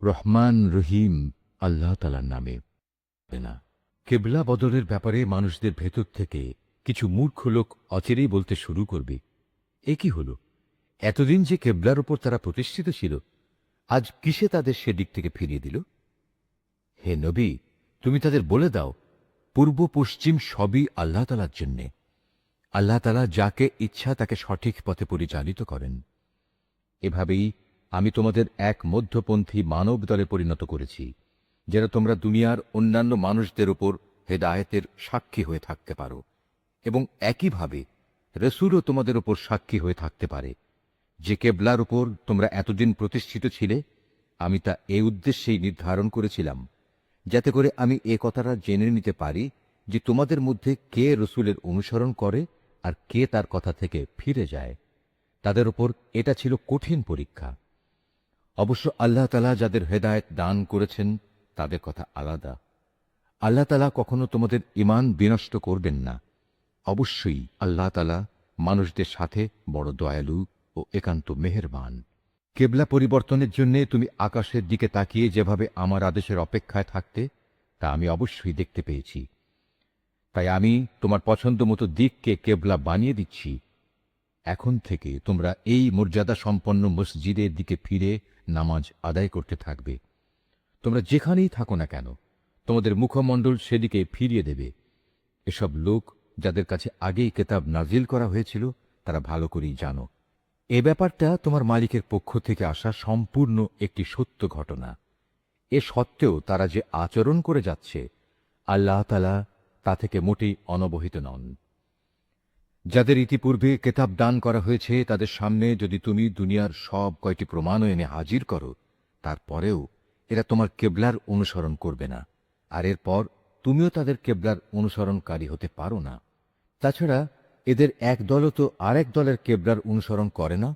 রহমান রহিম আল্লাহ তাআলার নামে। না, কেবলা বদলের ব্যাপারে মানুষদের ভেতর থেকে কিছু মূর্খ লোক অচিরেই বলতে শুরু করবে, এ কি হল? এতদিন যে কেবলার উপর তারা প্রতিষ্ঠিত ছিল, আজ কিসে তাদের সেদিক থেকে ফিরিয়ে দিল? হে নবী, তুমি তাদের বলে দাও, পূর্ব পশ্চিম সবই আল্লাহ তাআলার জন্যে। আল্লাহ তাআলা যাকে ইচ্ছা তাকে সঠিক পথে পরিচালিত করেন। এভাবেই আমি তোমাদের এক মধ্যপন্থী মানব দলে পরিণত করেছি, যেন তোমরা দুনিয়ার অন্যান্য মানুষদের উপর হেদায়েতের সাক্ষী হয়ে থাকতে পারো, এবং একইভাবে রসুলও তোমাদের উপর সাক্ষী হয়ে থাকতে পারে। যে কেবলার উপর তোমরা এতদিন প্রতিষ্ঠিত ছিলে, আমি তা এই উদ্দেশ্যেই নির্ধারণ করেছিলাম, যাতে করে আমি এ কথাটা জেনে নিতে পারি যে তোমাদের মধ্যে কে রসুলের অনুসরণ করে আর কে তার কথা থেকে ফিরে যায়। তাদের উপর এটা ছিল কঠিন পরীক্ষা। অবশ্য আল্লাহ তাআলা যাদের হেদায়েত দান করেছেন তাদের কথা আলাদা। আল্লাহ তাআলা কখনো তোমাদের ঈমান বিনষ্ট করবেন না। অবশ্যই আল্লাহ তাআলা মানুষদের সাথে বড় দয়ালু ও একান্ত মেহেরবান। কেবলা পরিবর্তনের জন্য তুমি আকাশের দিকে তাকিয়ে যেভাবে আমার আদেশের অপেক্ষায় থাকতে, তা আমি অবশ্যই দেখতে পেয়েছি। তাই আমি তোমার পছন্দ মতো দিককে কেবলা বানিয়ে দিচ্ছি। এখন থেকে তোমরা এই মর্যাদা সম্পন্ন মসজিদের দিকে ফিরে নামাজ আদায় করতে থাকবে। তোমরা যেখানেই থাকো না কেন, তোমাদের মুখমণ্ডল সেদিকে ফিরিয়ে দেবে। এসব লোক যাদের কাছে আগেই কেতাব নাজিল করা হয়েছিল, তারা ভালো করেই জানো এ ব্যাপারটা তোমার মালিকের পক্ষ থেকে আসা সম্পূর্ণ একটি সত্য ঘটনা। এ সত্ত্বেও তারা যে আচরণ করে যাচ্ছে, আল্লাহ তাআলা তা থেকে মোটেই অনবহিত নন। যাদের ইতিপূর্বে কেতাব দান করা হয়েছে তাদের সামনে যদি তুমি দুনিয়ার সব কয়টি প্রমাণও এনে হাজির করো, তারপরেও এরা তোমার কেবলার অনুসরণ করবে না, আর এরপর তুমিও তাদের কেবলার অনুসরণকারী হতে পারো না। তাছাড়া এদের এক দলও তো আরেক দলের কেবলার অনুসরণ করে না।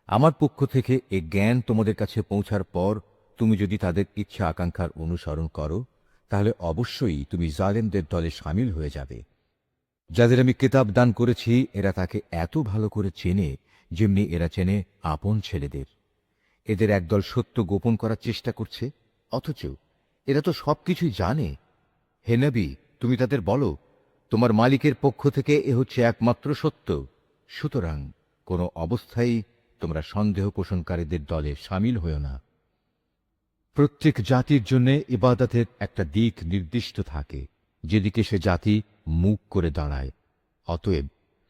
আমার পক্ষ থেকে এ জ্ঞান তোমাদের কাছে পৌঁছার পর তুমি যদি তাদের ইচ্ছা আকাঙ্ক্ষার অনুসরণ করো, তাহলে অবশ্যই তুমি জালেমদের দলে শামিল হয়ে যাবে। যাদের আমি কিতাব দান করেছি এরা তাকে এত ভালো করে চেনে, যেমনি এরা চেনে আপন ছেলেদের। এদের একদল সত্য গোপন করার চেষ্টা করছে, অথচ এরা তো সবকিছুই জানে। হে নবী, তুমি তাদের বলো, তোমার মালিকের পক্ষ থেকে এ হচ্ছে একমাত্র সত্য। সুতরাং কোনো অবস্থায় তোমরা সন্দেহ পোষণকারীদের দলে শামিল হও না। প্রত্যেক জাতির জন্য ইবাদতের একটা দিক নির্দিষ্ট থাকে, যেদিকে সে জাতি মুখ করে দাঁড়ায়। অতএব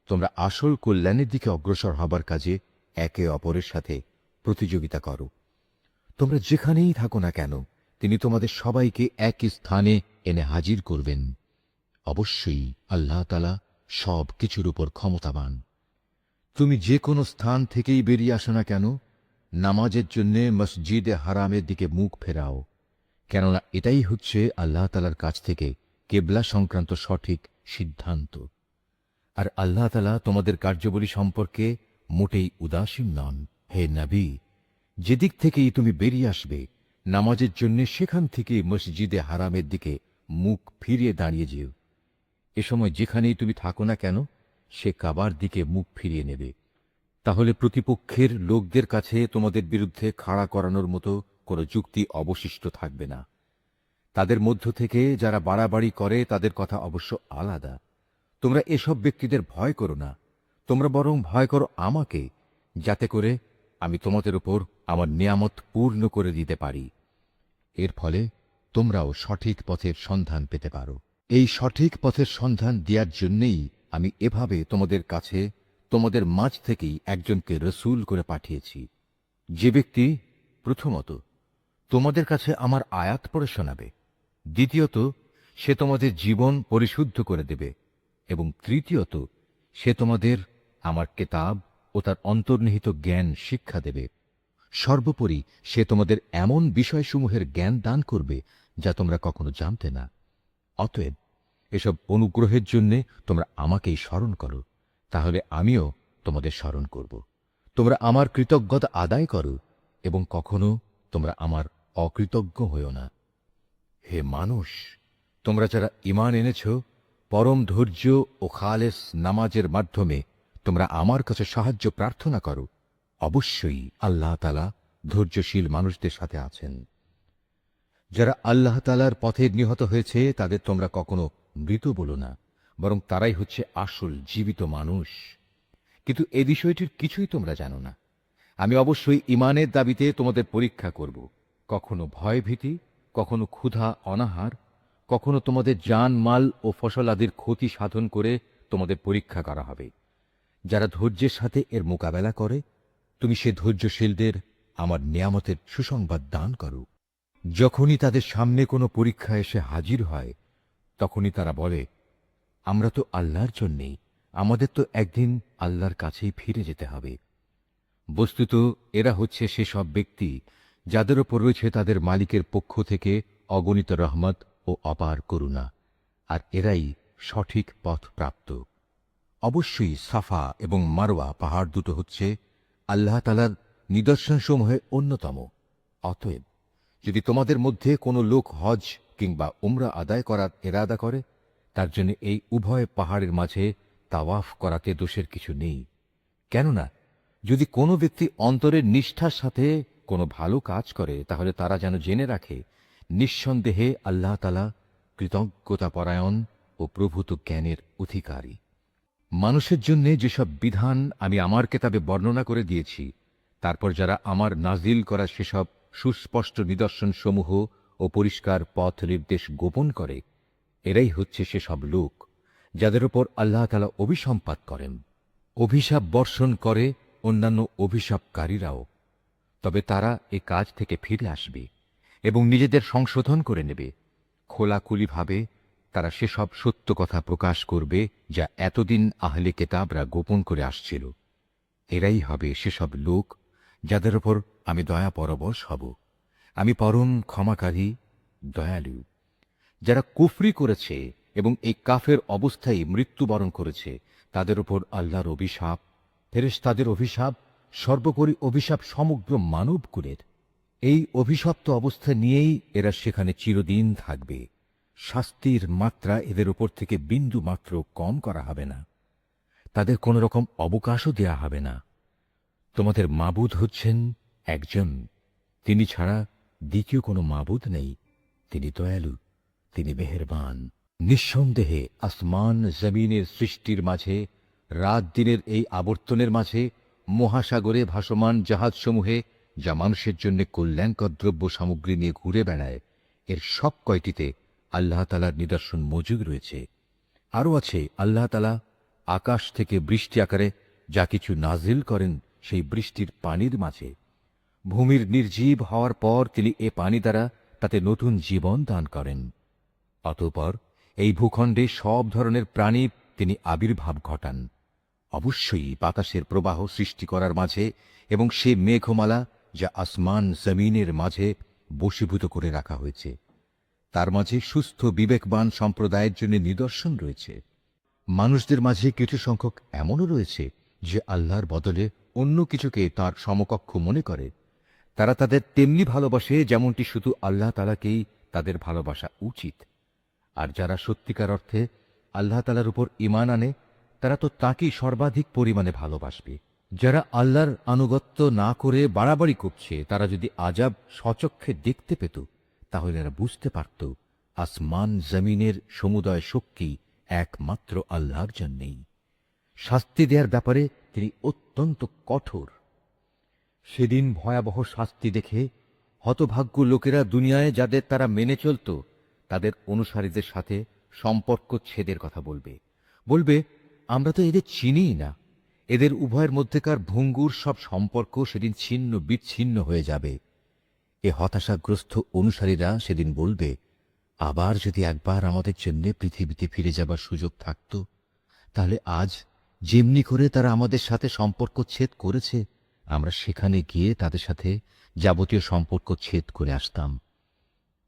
তোমরা আসল কল্যাণের দিকে অগ্রসর হবার কাজে একে অপরের সাথে প্রতিযোগিতা করো। তোমরা যেখানেই থাকো না কেন, তিনি তোমাদের সবাইকে একই স্থানে এনে হাজির করবেন। অবশ্যই আল্লাহ তাআলা সব কিছুর উপর ক্ষমতাবান। তুমি যে কোনো স্থান থেকেই বেরিয়ে আসো না কেন, নামাজের জন্য মসজিদে হারামের দিকে মুখ ফেরাও, কেননা এটাই হচ্ছে আল্লাহ তাআলার কাছ থেকে কেবলা সংক্রান্ত সঠিক সিদ্ধান্ত। আর আল্লাহ তাআলা তোমাদের কার্যাবলী সম্পর্কে মোটেই উদাসীন নন। হে নবী, যেদিক থেকেই তুমি বেরিয়ে আসবে নামাজের জন্য, সেখান থেকে মসজিদে হারামের দিকে মুখ ফিরিয়ে দাঁড়িয়ে যেও। এ সময় যেখানেই তুমি থাকো না কেন, সে কাবার দিকে মুখ ফিরিয়ে নেবে। তাহলে প্রতিপক্ষের লোকদের কাছে তোমাদের বিরুদ্ধে খাড়া করানোর মতো কোনো যুক্তি অবশিষ্ট থাকবে না। তাদের মধ্য থেকে যারা বাড়াবাড়ি করে তাদের কথা অবশ্য আলাদা। তোমরা এসব ব্যক্তিদের ভয় করো না, তোমরা বরং ভয় করো আমাকে, যাতে করে আমি তোমাদের উপর আমার নিয়ামত পূর্ণ করে দিতে পারি। এর ফলে তোমরাও সঠিক পথের সন্ধান পেতে পারো। এই সঠিক পথের সন্ধান দেওয়ার জন্যেই আমি এভাবে তোমাদের কাছে, তোমাদের মাঝ থেকেই একজনকে রসূল করে পাঠিয়েছি, যে ব্যক্তি প্রথমত তোমাদের কাছে আমার আয়াত পড়ে শোনাবে, দ্বিতীয়ত সে তোমাদের জীবন পরিশুদ্ধ করে দেবে, এবং তৃতীয়ত সে তোমাদের আমার কেতাব ও তার অন্তর্নিহিত জ্ঞান শিক্ষা দেবে। সর্বোপরি সে তোমাদের এমন বিষয়সমূহের জ্ঞান দান করবে যা তোমরা কখনো জানতে না। অতএব এসব অনুগ্রহের জন্যে তোমরা আমাকেই স্মরণ করো, তাহলে আমিও তোমাদের স্মরণ করব। তোমরা আমার কৃতজ্ঞতা আদায় করো এবং কখনো তোমরা আমার অকৃতজ্ঞ হইও না। হে মানুষ, তোমরা যারা ঈমান এনেছ, পরম ধৈর্য ও খালেস নামাজের মাধ্যমে তোমরা আমার কাছে সাহায্য প্রার্থনা করো। অবশ্যই আল্লাহ তাআলা ধৈর্যশীল মানুষদের সাথে আছেন। যারা আল্লাহ তাআলার পথে নিহত হয়েছে তাদের তোমরা কখনো মৃত বলো না, বরং তারাই হচ্ছে আসল জীবিত মানুষ। কিন্তু এ বিষয়টির কিছুই তোমরা জানো না। আমি অবশ্যই ঈমানের দাবিতে তোমাদের পরীক্ষা করব, কখনো ভয়ভীতি, কখনো ক্ষুধা অনাহার, কখনো তোমাদের জান মাল ও ফসল আদির ক্ষতি সাধন করে তোমাদের পরীক্ষা করা হবে। যারা ধৈর্যের সাথে এর মোকাবেলা করে, তুমি সে ধৈর্যশীলদের আমার নিয়ামতের সুসংবাদ দান করো। যখনই তাদের সামনে কোনো পরীক্ষা এসে হাজির হয়, তখনই তারা বলে, আমরা তো আল্লাহর জন্যেই, আমাদের তো একদিন আল্লাহর কাছেই ফিরে যেতে হবে। বস্তুত এরা হচ্ছে সেসব ব্যক্তি যাদের ওপর রয়েছে তাদের মালিকের পক্ষ থেকে অগণিত রহমত ও অপার করুণা, আর এরাই সঠিক পথ প্রাপ্ত। অবশ্যই সাফা এবং মারওয়া পাহাড় দুটো হচ্ছে আল্লাহ তাআলার নিদর্শনসমূহের অন্যতম। অতএব যদি তোমাদের মধ্যে কোনো লোক হজ কিংবা উমরা আদায় করার এরাদা করে, তার জন্য এই উভয় পাহাড়ের মাঝে তাওয়াফ করাতে দোষের কিছু নেই। কেননা যদি কোনো ব্যক্তি অন্তরের নিষ্ঠার সাথে কোনো ভালো কাজ করে, তাহলে তারা যেন জেনে রাখে, নিঃসন্দেহে আল্লাহ তাআলা কৃতজ্ঞতাপরায়ণ ও প্রভূত জ্ঞানের অধিকারী। মানুষের জন্য যেসব বিধান আমি আমার কেতাবে বর্ণনা করে দিয়েছি, তারপর যারা আমার নাজিল করা সেসব সুস্পষ্ট নিদর্শনসমূহ ও পরিষ্কার পথ নির্দেশ গোপন করে, এরাই হচ্ছে সেসব লোক যাদের উপর আল্লাহ তাআলা অভিসম্পাত করেন। অভিশাপ বর্ষণ করে অন্যান্য অভিশাপকারীরাও, তবে তারা এ কাজ থেকে ফিরে আসবে এবং নিজেদের সংশোধন করে নেবে। খোলাখুলিভাবে তারা সেসব সত্য কথা প্রকাশ করবে যা এতদিন আহলে কেতাবরা গোপন করে আসছিল। এরাই হবে সেসব লোক যাদের ওপর আমি দয়া পরবশ হব। আমি পরম ক্ষমাকারী, দয়ালু। যারা কুফরি করেছে এবং এই কাফের অবস্থায় মৃত্যুবরণ করেছে, তাদের উপর আল্লাহর অভিশাপ, ফেরেশতাদের অভিশাপ, সর্বোপরি অভিশাপ সমগ্র মানবকুলের। এই অভিশপ্ত অবস্থা নিয়েই এরা সেখানে চিরদিন থাকবে। শাস্তির মাত্রা এদের উপর থেকে বিন্দু মাত্র কম করা হবে না, তাদের কোন রকম অবকাশও দেয়া হবে না। তোমাদের মাবুদ হচ্ছেন একজন, তিনি ছাড়া দ্বিতীয় কোনো মাবুদ নেই। তিনি দয়ালু, তিনি মেহেরবান। নিঃসন্দেহে আসমান জমিনের সৃষ্টির মাঝে, রাত দিনের এই আবর্তনের মাঝে, মহাসাগরে ভাসমান জাহাজসমূহে যা মানুষের জন্য কল্যাণকর দ্রব্য সামগ্রী নিয়ে ঘুরে বেড়ায়, এর সব কয়টিতে আল্লাহ তাআলার নিদর্শন মজুদ রয়েছে। আরও আছে আল্লাহ তাআলা আকাশ থেকে বৃষ্টি আকারে যা কিছু নাজিল করেন সেই বৃষ্টির পানির মাঝে। ভূমির নির্জীব হওয়ার পর তিনি এ পানি দ্বারা তাতে নতুন জীবন দান করেন। অতঃপর এই ভূখণ্ডে সব ধরনের প্রাণী তিনি আবির্ভাব ঘটান। অবশ্যই বাতাসের প্রবাহ সৃষ্টি করার মাঝে এবং সে মেঘমালা যা আসমান জমিনের মাঝে বশীভূত করে রাখা হয়েছে, তার মাঝে সুস্থ বিবেকবান সম্প্রদায়ের জন্য নিদর্শন রয়েছে। মানুষদের মাঝে কিছু সংখ্যক এমনও রয়েছে যে আল্লাহর বদলে অন্য কিছুকে তার সমকক্ষ মনে করে। তারা তাদের তেমনি ভালোবাসে যেমনটি শুধু আল্লাহ তাআলাকেই তাদের ভালোবাসা উচিত। আর যারা সত্যিকার অর্থে আল্লাহ তাআলার উপর ঈমান আনে, তারা তো তাঁকেই সর্বাধিক পরিমাণে ভালোবাসবে। যারা আল্লাহর আনুগত্য না করে বাড়াবাড়ি করছে, তারা যদি আযাব স্বচক্ষে দেখতে পেত, তাহলে এরা বুঝতে পারত আসমান জমিনের সমুদয় শক্তি একমাত্র আল্লাহর জন্যেই। শাস্তি দেওয়ার ব্যাপারে তিনি অত্যন্ত কঠোর। সেদিন ভয়াবহ শাস্তি দেখে হতভাগ্য লোকেরা দুনিয়ায় যাদের তারা মেনে চলত, তাদের অনুসারীদের সাথে সম্পর্ক ছেদের কথা বলবে। বলবে, আমরা তো এদের চিনিই না। এদের উভয়ের মধ্যেকার ভঙ্গুর সব সম্পর্ক সেদিন ছিন্ন বিচ্ছিন্ন হয়ে যাবে। এ হতাশাগ্রস্ত অনুসারীরা সেদিন বলবে, আবার যদি একবার আমাদের জন্য পৃথিবীতে ফিরে যাবার সুযোগ থাকত, তাহলে আজ যেমনি করে তারা আমাদের সাথে সম্পর্ক ছেদ করেছে, আমরা সেখানে গিয়ে তাদের সাথে যাবতীয় সম্পর্ক ছেদ করে আসতাম।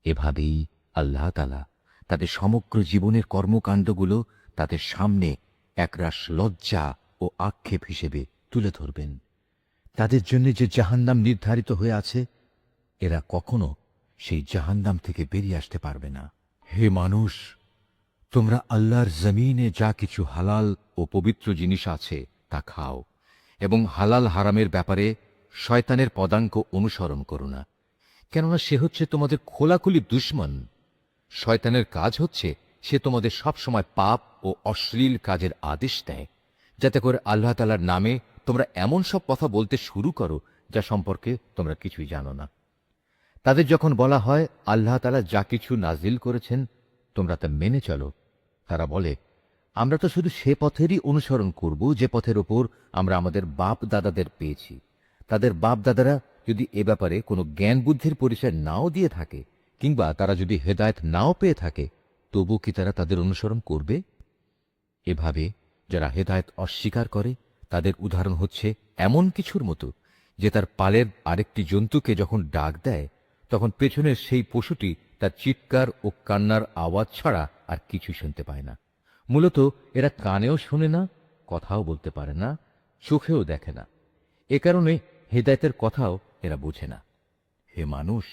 এভাবেই আল্লাহ তাআলা তাদের সমগ্র জীবনের কর্মকাণ্ডগুলো তাদের সামনে একরাশ লজ্জা ও আক্ষেপ হিসেবে তুলে ধরবেন। তাদের জন্য যে জাহান্নাম নির্ধারিত হয়ে আছে, এরা কখনো সেই জাহান্নাম থেকে বেরিয়ে আসতে পারবে না। হে মানুষ, তোমরা আল্লাহর জমিনে যা কিছু হালাল ও পবিত্র জিনিস আছে তা খাও, এবং হালাল হারামের ব্যাপারে শয়তানের পদাঙ্ক অনুসরণ করো না। কেননা সে হচ্ছে তোমাদের খোলাখুলি দুশমন। শয়তানের কাজ হচ্ছে সে তোমাদের সবসময় পাপ ও অশ্লীল কাজের আদেশ দেয়, যাতে করে আল্লাহ তাআলার নামে তোমরা এমন সব কথা বলতে শুরু করো যা সম্পর্কে তোমরা কিছুই জানো না। তাদের যখন বলা হয় আল্লাহ তাআলা যা কিছু নাজিল করেছেন তোমরা তা মেনে চলো, তারা বলে আমরা তো শুধু সে পথেরই অনুসরণ করব যে পথের ওপর আমরা আমাদের বাপ দাদাদের পেয়েছি। তাদের বাপ দাদারা যদি এ ব্যাপারে কোনো জ্ঞান বুদ্ধির পরিচয় নাও দিয়ে থাকে, কিংবা তারা যদি হেদায়েত নাও পেয়ে থাকে, তবু কি তারা তাদের অনুসরণ করবে? এভাবে যারা হেদায়েত অস্বীকার করে তাদের উদাহরণ হচ্ছে এমন কিছুর মতো যে তার পালের আরেকটি জন্তুকে যখন ডাক দেয় তখন পেছনের সেই পশুটি তার চিৎকার ও কান্নার আওয়াজ ছাড়া আর কিছু শুনতে পায় না। মূলত এরা কানেও শোনে না, কথাও বলতে পারে না, চোখেও দেখে না। এ কারণে হেদায়েতের কথাও এরা বোঝে না। হে মানুষ,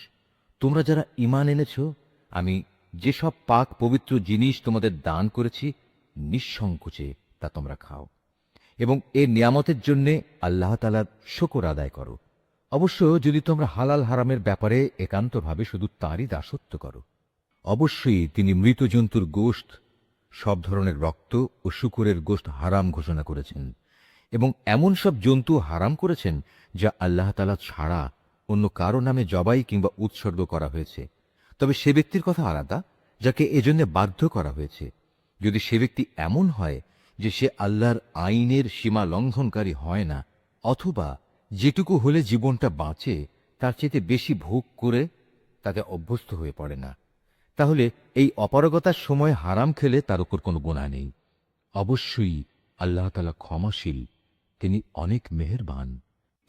তোমরা যারা ঈমান এনেছ, আমি যেসব পাক পবিত্র জিনিস তোমাদের দান করেছি নিঃসংকোচে তা তোমরা খাও এবং এর নিয়ামতের জন্য আল্লাহ তাআলার শুকর আদায় করো। অবশ্য যদি তোমরা হালাল হারামের ব্যাপারে একান্তভাবে শুধু তাঁরই দাসত্ব করো। অবশ্যই তিনি মৃত জন্তুর গোশত, সব ধরনের রক্ত ও শূকরের গোশত হারাম ঘোষণা করেছেন এবং এমন সব জন্তু হারাম করেছেন যা আল্লাহ তাআলা ছাড়া অন্য কারো নামে জবাই কিংবা উৎসর্গ করা হয়েছে। তবে সে ব্যক্তির কথা আলাদা যাকে এজন্য বাধ্য করা হয়েছে। যদি সে ব্যক্তি এমন হয় যে সে আল্লাহর আইনের সীমা লঙ্ঘনকারী হয় না, অথবা যেটুকু হলে জীবনটা বাঁচে তার চেয়ে বেশি ভোগ করে তাতে অভ্যস্ত হয়ে পড়ে না, তাহলে এই অপারগতার সময় হারাম খেলে তার উপর কোনো গুনাহ নেই। অবশ্যই আল্লাহ তাআলা ক্ষমাশীল, তিনি অনেক মেহেরবান।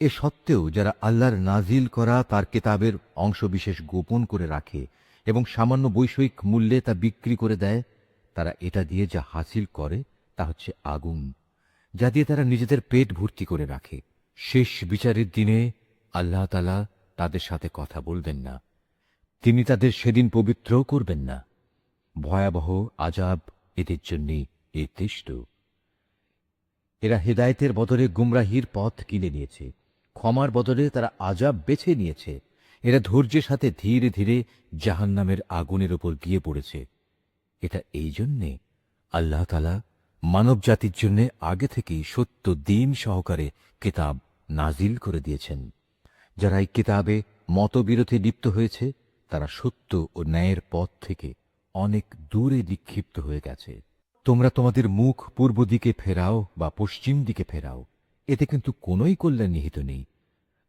এ সত্ত্বেও যারা আল্লাহর নাজিল করা তার কিতাবের অংশবিশেষ গোপন করে রাখে এবং সামান্য বৈষয়িক মূল্যে তা বিক্রি করে দেয়, তারা এটা দিয়ে যা হাসিল করে তা হচ্ছে আগুন, যা দিয়ে তারা নিজেদের পেট ভর্তি করে রাখে। শেষ বিচারের দিনে আল্লাহ তাআলা তাদের সাথে কথা বলবেন না, তিনি তাদের সেদিন পবিত্রও করবেন না। ভয়াবহ আযাব এদের জন্য নির্দিষ্ট। এরা হেদায়েতের বদলে গুমরাহির পথ কিনে নিয়েছে, ক্ষমার বদলে তারা আযাব বেছে নিয়েছে। এরা ধৈর্যের সাথে ধীরে ধীরে জাহান্নামের আগুনের উপর গিয়ে পড়েছে। এটা এই জন্যে আল্লাহ তাআলা মানব জাতির জন্য আগে থেকেই সত্য দ্বীন সহকারে কিতাব নাজিল করে দিয়েছেন। যারা এই কিতাবে মতবিরোধে লিপ্ত হয়েছে তারা সত্য ও ন্যায়ের পথ থেকে অনেক দূরে নিক্ষিপ্ত হয়ে গেছে। তোমরা তোমাদের মুখ পূর্ব দিকে ফেরাও বা পশ্চিম দিকে ফেরাও, এতে কিন্তু কোনোই কল্যাণ নিহিত নেই।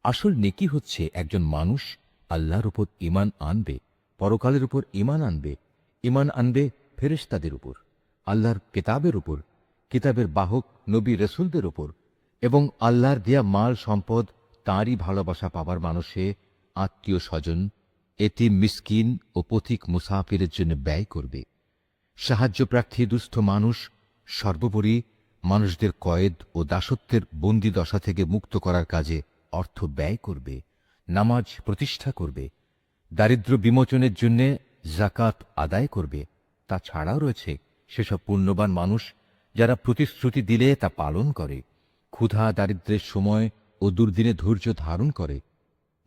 আসল নেকি হচ্ছে একজন মানুষ আল্লাহর উপর ঈমান আনবে, পরকালের উপর ঈমান আনবে ফেরেশতাদের উপর, আল্লাহর কিতাবের উপর, কিতাবের বাহক নবী রাসূলদের উপর, এবং আল্লাহর দেয়া মাল সম্পদ তাঁরই ভালোবাসা পাবার মানুষে আত্মীয় স্বজন, এতিম মিসকিন ও পথিক মুসাফিরের জন্য ব্যয় করবে। সাহায্যপ্রার্থী দুস্থ মানুষ, সর্বোপরি মানুষদের কয়েদ ও দাসত্বের বন্দী দশা থেকে মুক্ত করার কাজে অর্থ ব্যয় করবে, নামাজ প্রতিষ্ঠা করবে, দারিদ্র্য বিমোচনের জন্য যাকাত আদায় করবে। তাছাড়াও রয়েছে সেসব পুণ্যবান মানুষ যারা প্রতিশ্রুতি দিলে তা পালন করে, ক্ষুধা দারিদ্র্যের সময় ও দুর্দিনে ধৈর্য ধারণ করে।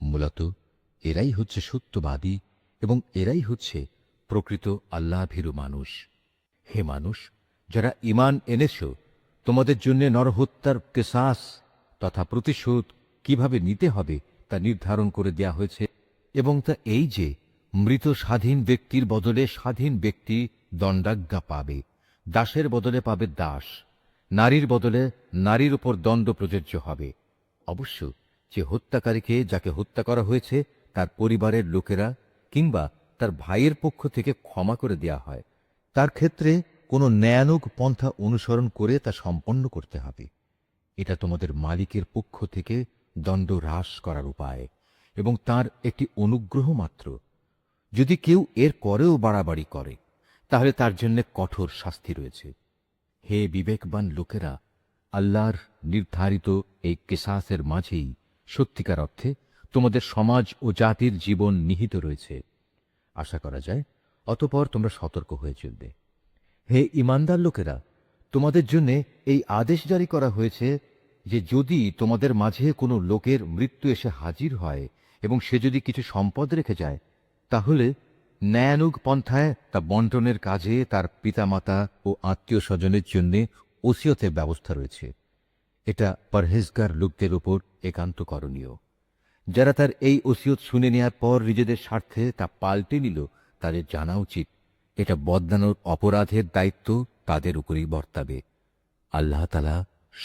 মূলত এরাই হচ্ছে সত্যবাদী এবং এরাই হচ্ছে প্রকৃত আল্লাহভীরু মানুষ। হে মানুষ, যারা ঈমান এনেছ, তোমাদের জন্য নরহত্যার কিসাস তথা প্রতিশোধ কিভাবে নিতে হবে তা নির্ধারণ করে দেয়া হয়েছে, এবং তা এই যে মৃত স্বাধীন ব্যক্তির বদলে স্বাধীন ব্যক্তি দণ্ডাজ্ঞা পাবে, দাসের বদলে পাবে দাস, নারীর বদলে নারীর উপর দণ্ড প্রযোজ্য হবে। অবশ্য যে হত্যাকারীকে যাকে হত্যা করা হয়েছে তার পরিবারের লোকেরা কিংবা তার ভাইয়ের পক্ষ থেকে ক্ষমা করে দেয়া হয়, তার ক্ষেত্রে কোনো ন্যায়ানুগ পন্থা অনুসরণ করে তা সম্পন্ন করতে হবে। এটা তোমাদের মালিকের পক্ষ থেকে দণ্ড হ্রাস করার উপায় এবং তার একটি অনুগ্রহ মাত্র। যদি কেউ এর পরেও বাড়াবাড়ি করে তাহলে তার জন্য কঠোর শাস্তি রয়েছে। হে বিবেকবান লোকেরা, আল্লাহর নির্ধারিত এই কিসাসের মাঝেই সত্যিকার অর্থে তোমাদের সমাজ ও জাতির জীবন নিহিত রয়েছে। আশা করা যায় অতঃপর তোমরা সতর্ক হয়ে চলবে। হে ঈমানদার লোকেরা, তোমাদের জন্য এই আদেশ জারি করা হয়েছে যে যদি তোমাদের মাঝে কোনো লোকের মৃত্যু এসে হাজির হয় এবং সে যদি কিছু সম্পদ রেখে যায়, তাহলে ন্যায়ানুগ পন্থায় তা বন্টনের কাজে তার পিতামাতা ও আত্মীয় স্বজনের জন্য ওসিয়তের ব্যবস্থা রয়েছে। এটা পরহেজগার লোকদের উপর একান্ত করণীয়। যারা তার এই ওসিয়ত শুনে নেওয়ার পর নিজেদের স্বার্থে তা পাল্টে নিল, তাদের জানা উচিত এটা বদলানোর অপরাধের দায়িত্ব তাদের উপরেই বর্তাবে। আল্লাহ তাআলা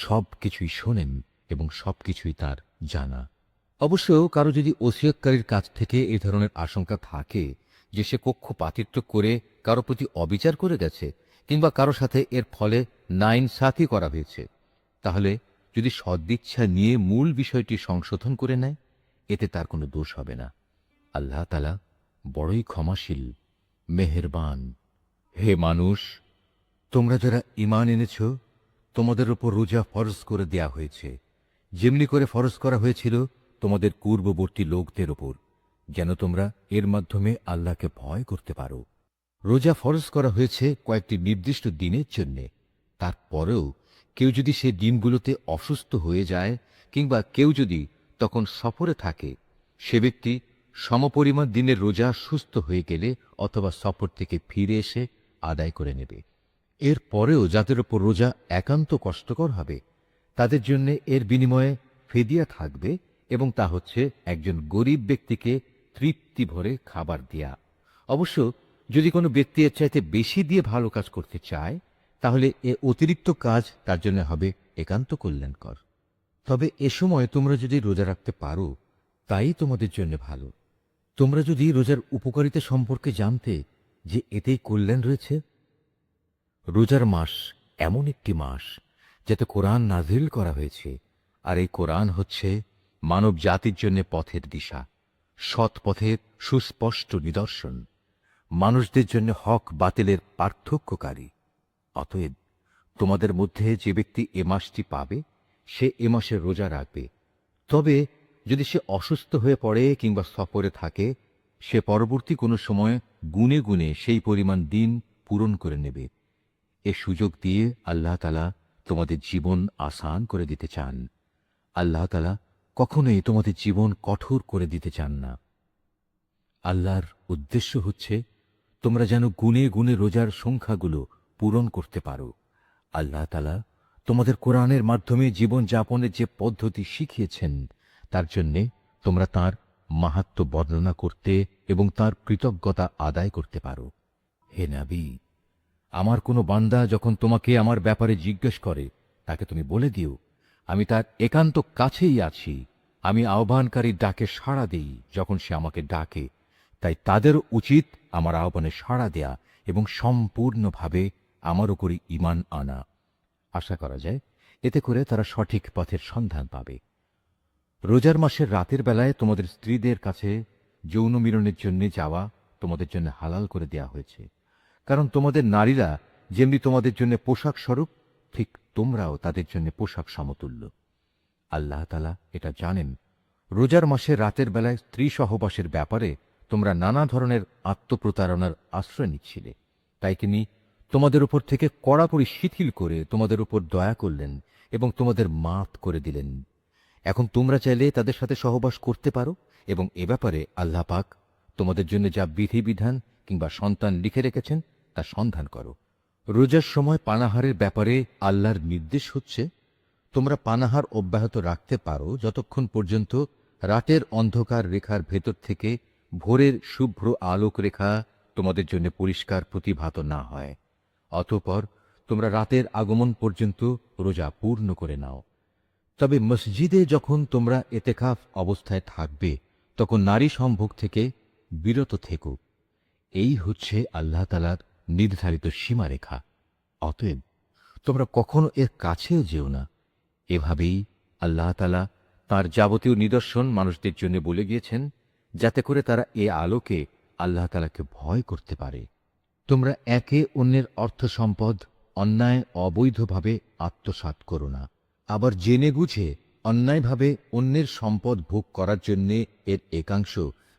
সবকিছুই শোনেন এবং সবকিছুই তার জানা। অবশ্য কারো যদি ওসিয়তকারীর কাছ থেকে এই ধরনের আশঙ্কা থাকে যে সে পক্ষপাতিত্ব করে কারো প্রতি অবিচার করে গেছে কিংবা কারো সাথে এর ফলে নাইনসাফি করা হয়েছে, তাহলে যদি সদিচ্ছা নিয়ে মূল বিষয়টি সংশোধন করে নেয়, এতে তার কোনো দোষ হবে না। আল্লাহ তাআলা বড়ই ক্ষমাশীল, মেহেরবান। হে মানুষ, তোমরা যারা ঈমান এনেছ, তোমাদের উপর রোজা ফরজ করে দেয়া হয়েছে, যেমনি করে ফরজ করা হয়েছিল তোমাদের পূর্ববর্তী লোকদের ওপর, যেন তোমরা এর মাধ্যমে আল্লাহকে ভয় করতে পারো। রোজা ফরজ করা হয়েছে কয়েকটি নির্দিষ্ট দিনের জন্যে। তারপরেও কেউ যদি সে দিনগুলোতে অসুস্থ হয়ে যায় কিংবা কেউ যদি তখন সফরে থাকে, সে ব্যক্তি সমপরিমাণ দিনের রোজা সুস্থ হয়ে গেলে অথবা সফর থেকে ফিরে এসে আদায় করে নেবে। এর পরেও যাদের ওপর রোজা একান্ত কষ্টকর হবে, তাদের জন্য এর বিনিময়ে ফিদিয়া থাকবে, এবং তা হচ্ছে একজন গরিব ব্যক্তিকে তৃপ্তি ভরে খাবার দেয়া। অবশ্য যদি কোনো ব্যক্তি এর চাইতে বেশি দিয়ে ভালো কাজ করতে চায়, তাহলে এ অতিরিক্ত কাজ তার জন্য হবে একান্ত কল্যাণকর। তবে এ সময় তোমরা যদি রোজা রাখতে পারো, তাই তোমাদের জন্য ভালো। তোমরা যদি রোজার উপকারিতা সম্পর্কে জানতে যে এতেই কল্যাণ রয়েছে। রোজার মাস এমন একটি মাস যাতে কোরআন নাজিল করা হয়েছে, আর এই কোরআন হচ্ছে মানব জাতির জন্য পথের দিশা, সৎ পথের সুস্পষ্ট নিদর্শন, মানুষদের জন্য হক বাতিলের পার্থক্যকারী। অতএব তোমাদের মধ্যে যে ব্যক্তি এ মাসটি পাবে, সে এ মাসে রোজা রাখবে। তবে যদি সে অসুস্থ হয়ে পড়ে কিংবা সফরে থাকে, সে পরবর্তী কোনো সময় গুনে গুনে সেই পরিমাণ দিন পূরণ করে নেবে। এ সুযোগ দিয়ে আল্লাহ তাআলা তোমাদের জীবন আসান করে দিতে চান। আল্লাহ তাআলা কখনোই তোমাদের জীবন কঠোর করে দিতে চান না। আল্লাহর উদ্দেশ্য হচ্ছে তোমরা যেন গুনে গুনে রোজার সংখ্যাগুলো পূরণ করতে পারো। আল্লাহ তাআলা তোমাদের কোরআনের মাধ্যমে জীবন যাপনের যে পদ্ধতি শিখিয়েছেন, তার জন্যে তোমরা তাঁর মাহাত্ম্য বর্ণনা করতে এবং তাঁর কৃতজ্ঞতা আদায় করতে পারো। হে নবী, আমার কোনো বান্দা যখন তোমাকে আমার ব্যাপারে জিজ্ঞেস করে, তাকে তুমি বলে দিও, আমি তার একান্ত কাছেই আছি। আমি আহ্বানকারীর ডাকে সাড়া দিই যখন সে আমাকে ডাকে। তাই তাদের উচিত আমার আহ্বানে সাড়া দেয়া এবং সম্পূর্ণভাবে আমার উপরই ঈমান আনা। আশা করা যায় এতে করে তারা সঠিক পথের সন্ধান পাবে। রোজার মাসের রাতের বেলায় তোমাদের স্ত্রীদের কাছে যৌন মিলনের জন্য যাওয়া তোমাদের জন্য হালাল করে দেয়া হয়েছে, কারণ তোমাদের নারীরা যেমনি তোমাদের জন্য পোশাক স্বরূপ, ঠিক তোমরাও তাদের জন্য পোশাক সমতুল্য। আল্লাহ তাআলা এটা জানেন। রোজার মাসে রাতের বেলায় স্ত্রী সহবাসের ব্যাপারে তোমরা নানা ধরনের আত্মপ্রতারণার আশ্রয় নিচ্ছিলে, তাই তিনি তোমাদের উপর থেকে কড়াকড়ি শিথিল করে তোমাদের উপর দয়া করলেন এবং তোমাদের মাফ করে দিলেন। এখন তোমরা চাইলে তাদের সাথে সহবাস করতে পারো, এবং এ ব্যাপারে আল্লাহ পাক তোমাদের জন্য যা বিধিবিধান কিংবা সন্তান লিখে রেখেছেন তা সন্ধান করো। রোজার সময় পানাহারের ব্যাপারে আল্লাহর নির্দেশ হচ্ছে, তোমরা পানাহার অব্যাহত রাখতে পারো যতক্ষণ পর্যন্ত রাতের অন্ধকার রেখার ভেতর থেকে ভোরের শুভ্র আলোক রেখা তোমাদের জন্য পরিষ্কার প্রতিভাত না হয়। অতঃপর তোমরা রাতের আগমন পর্যন্ত রোজা পূর্ণ করে নাও। তবে মসজিদে যখন তোমরা এতেকাফ অবস্থায় থাকবে, তখন নারী সম্ভোগ থেকে বিরত থেকো। এই হচ্ছে আল্লাহ তাআলার নির্ধারিত সীমারেখা। অতএব তোমরা কখনো এর কাছেও যেও না। এভাবেই আল্লাহ তাআলা তাঁর যাবতীয় নিদর্শন মানুষদের জন্য বলে গিয়েছেন, যাতে করে তারা এ আলোকে আল্লাহ তাআলাকে ভয় করতে পারে। তোমরা একে অন্যের অর্থ সম্পদ অন্যায় অবৈধভাবে আত্মসাৎ করো না। আবার জেনে বুঝে অন্যায়ভাবে অন্যের সম্পদ ভোগ করার জন্য এর একাংশ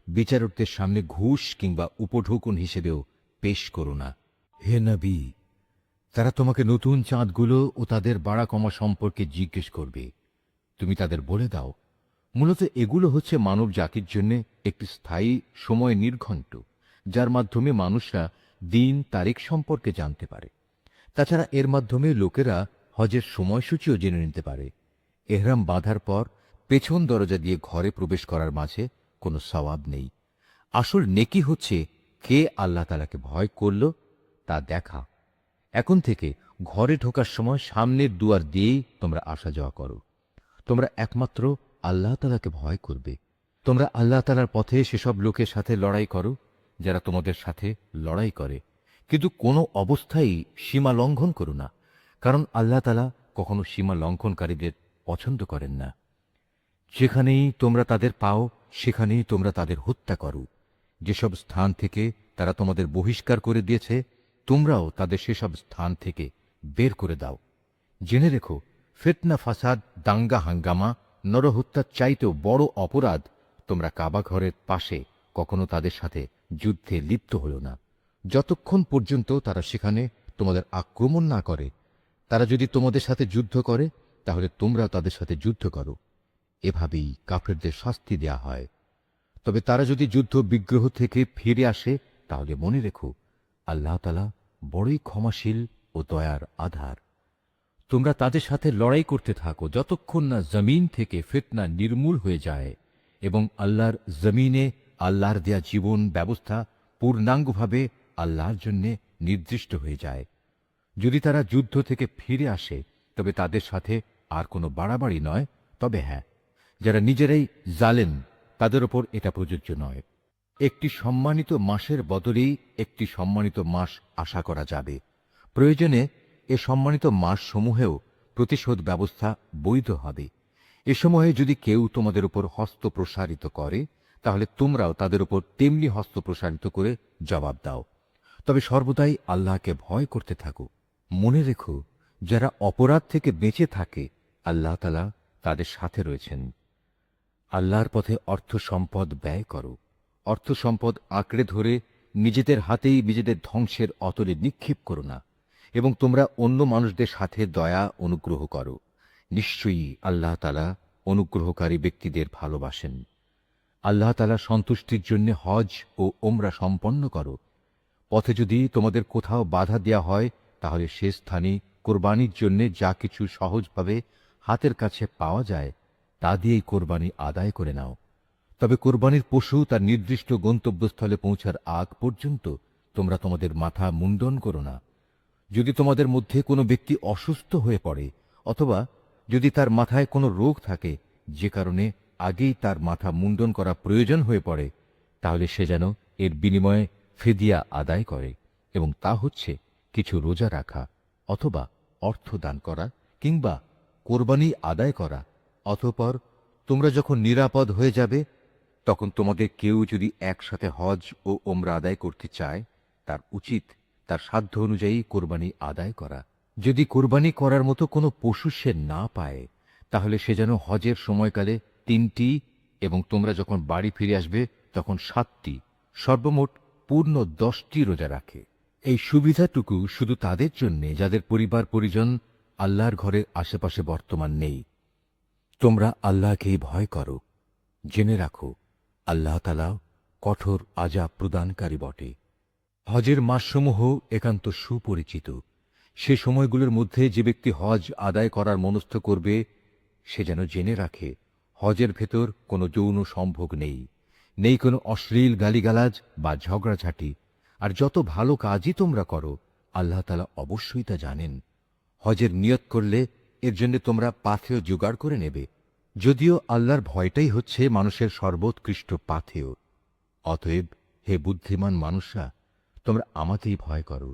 বিচারকদের সামনে ঘুষ কিংবা উপঢৌকন হিসেবেও পেশ করো না। হে নবী, তারা তোমাকে নতুন চাঁদগুলো ও তাদের বাড়া কমা সম্পর্কে জিজ্ঞেস করবে। তুমি তাদের বলে দাও, মূলত এগুলো হচ্ছে মানব জাতির জন্য একটি স্থায়ী সময় নির্ঘণ্ট, যার মাধ্যমে মানুষরা দিন তারিখ সম্পর্কে জানতে পারে। তাছাড়া এর মাধ্যমে লোকেরা হজের সময়সূচিও জেনে নিতে পারে। এহরাম বাঁধার পর পেছন দরজা দিয়ে ঘরে প্রবেশ করার মাঝে কোনো সওয়াব নেই। আসল নেকি হচ্ছে কে আল্লাহ তাআলাকে ভয় করল তা দেখা। এখন থেকে ঘরে ঢোকার সময় সামনের দুয়ার দিয়েই তোমরা আসা যাওয়া করো। তোমরা একমাত্র আল্লাহ তাআলাকে ভয় করবে। তোমরা আল্লাহ তাআলার পথে সেসব লোকের সাথে লড়াই করো যারা তোমাদের সাথে লড়াই করে, কিন্তু কোনো অবস্থায় সীমা লঙ্ঘন করো না, কারণ আল্লাহ তাআলা কখনো সীমা লঙ্ঘনকারীদের পছন্দ করেন না। যেখানেই তোমরা তাদের পাও সেখানেই তোমরা তাদের হত্যা করো। যেসব স্থান থেকে তারা তোমাদের বহিষ্কার করে দিয়েছে, তোমরাও তাদের সেসব স্থান থেকে বের করে দাও। জেনে রেখো, ফিতনা, ফাসাদ, দাঙ্গা হাঙ্গামা, নরহত্যার চাইতেও বড় অপরাধ তোমরা কাবা ঘরের পাশে কখনো তাদের সাথে যুদ্ধে লিপ্ত হলো না, যতক্ষণ পর্যন্ত তারা সেখানে তোমাদের আক্রমণ না করে। তারা যদি তোমাদের সাথে যুদ্ধ করে তাহলে তোমরাও তাদের সাথে যুদ্ধ করো। এভাবেই কাফেরদের শাস্তি দেয়া হয়। তবে তারা যদি যুদ্ধ বিগ্রহ থেকে ফিরে আসে তাহলে মনে রেখো, আল্লাহ তাআলা বড়ই ক্ষমাশীল ও দয়ার আধার। তোমরা তাদের সাথে লড়াই করতে থাকো যতক্ষণ না জমিন থেকে ফিতনা নির্মূল হয়ে যায় এবং আল্লাহর জমিনে আল্লাহর দেয়া জীবন ব্যবস্থা পূর্ণাঙ্গভাবে আল্লাহর জন্য নির্দিষ্ট হয়ে যায়। যদি তারা যুদ্ধ থেকে ফিরে আসে তবে তাদের সাথে আর কোনো বাড়াবাড়ি নয়। তবে হ্যাঁ, যারা নিজেরাই জালেম তাদের ওপর এটা প্রযোজ্য নয়। একটি সম্মানিত মাসের বদলেই একটি সম্মানিত মাস আশা করা যাবে। প্রয়োজনে এ সম্মানিত মাসসমূহেও প্রতিশোধ ব্যবস্থা বৈধ হবে। এ সময়ে যদি কেউ তোমাদের উপর হস্ত প্রসারিত করে তাহলে তোমরাও তাদের উপর তেমনি হস্ত প্রসারিত করে জবাব দাও। তবে সর্বদাই আল্লাহকে ভয় করতে থাকো। মনে রেখো, যারা অপরাধ থেকে বেঁচে থাকে আল্লাহ তাআলা তাদের সাথে রয়েছেন। আল্লাহর পথে অর্থ সম্পদ ব্যয় করো। অর্থ সম্পদ আঁকড়ে ধরে নিজেদের হাতেই নিজেদের ধ্বংসের অতলে নিক্ষেপ করো না, এবং তোমরা অন্য মানুষদের সাথে দয়া অনুগ্রহ করো। নিশ্চয়ই আল্লাহ তাআলা অনুগ্রহকারী ব্যক্তিদের ভালোবাসেন। আল্লাহ তাআলা সন্তুষ্টির জন্য হজ ও ওমরা সম্পন্ন করো। পথে যদি তোমাদের কোথাও বাধা দেয়া হয় তাহলে সে স্থানে কোরবানির জন্য যা কিছু সহজভাবে হাতের কাছে পাওয়া যায় তা দিয়েই কোরবানি আদায় করে নাও। তবে কোরবানির পশু তার নির্দিষ্ট গন্তব্যস্থলে পৌঁছার আগ পর্যন্ত তোমরা তোমাদের মাথা মুন্ডন করো না। যদি তোমাদের মধ্যে কোনো ব্যক্তি অসুস্থ হয়ে পড়ে অথবা যদি তার মাথায় কোনো রোগ থাকে যে কারণে আগেই তার মাথা মুন্ডন করা প্রয়োজন হয়ে পড়ে, তাহলে সে যেন এর বিনিময়ে ফিদিয়া আদায় করে, এবং তা হচ্ছে কিছু রোজা রাখা অথবা অর্থ দান করা কিংবা কোরবানি আদায় করা। অতঃপর তোমরা যখন নিরাপদ হয়ে যাবে তখন তোমাদের কেউ যদি একসাথে হজ ও ওমরা আদায় করতে চায় তার উচিত তার সাধ্য অনুযায়ী কোরবানি আদায় করা। যদি কোরবানি করার মতো কোনো পশু সে না পায় তাহলে সে যেন হজের সময়কালে 3টি এবং তোমরা যখন বাড়ি ফিরে আসবে তখন 7টি, সর্বমোট পূর্ণ 10টি রোজা রাখে। এই সুবিধাটুকু শুধু তাদের জন্য যাদের পরিবার পরিজন আল্লাহর ঘরের আশেপাশে বর্তমান নেই। তোমরা আল্লাহকেই ভয় করো। জেনে রাখো, আল্লাহ তাআলা কঠোর আযাব প্রদানকারী বটে। হজের মাসসমূহ একান্ত সুপরিচিত। সে সময়গুলোর মধ্যে যে ব্যক্তি হজ আদায় করার মনস্থ করবে সে যেন জেনে রাখে, হজের ভেতর কোনো যৌন সম্ভোগ নেই, নেই কোনো অশ্লীল গালিগালাজ বা ঝগড়াঝাটি। আর যত ভালো কাজই তোমরা করো আল্লাহ তাআলা অবশ্যই তা জানেন। হজের নিয়ত করলে এর জন্য তোমরা পাথেয় জোগাড় করে নেবে, যদিও আল্লাহর ভয়টাই হচ্ছে মানুষের সর্বোৎকৃষ্ট পাথেয়। অতএব হে বুদ্ধিমান মানুষরা, তোমরা আমাকেই ভয় করো।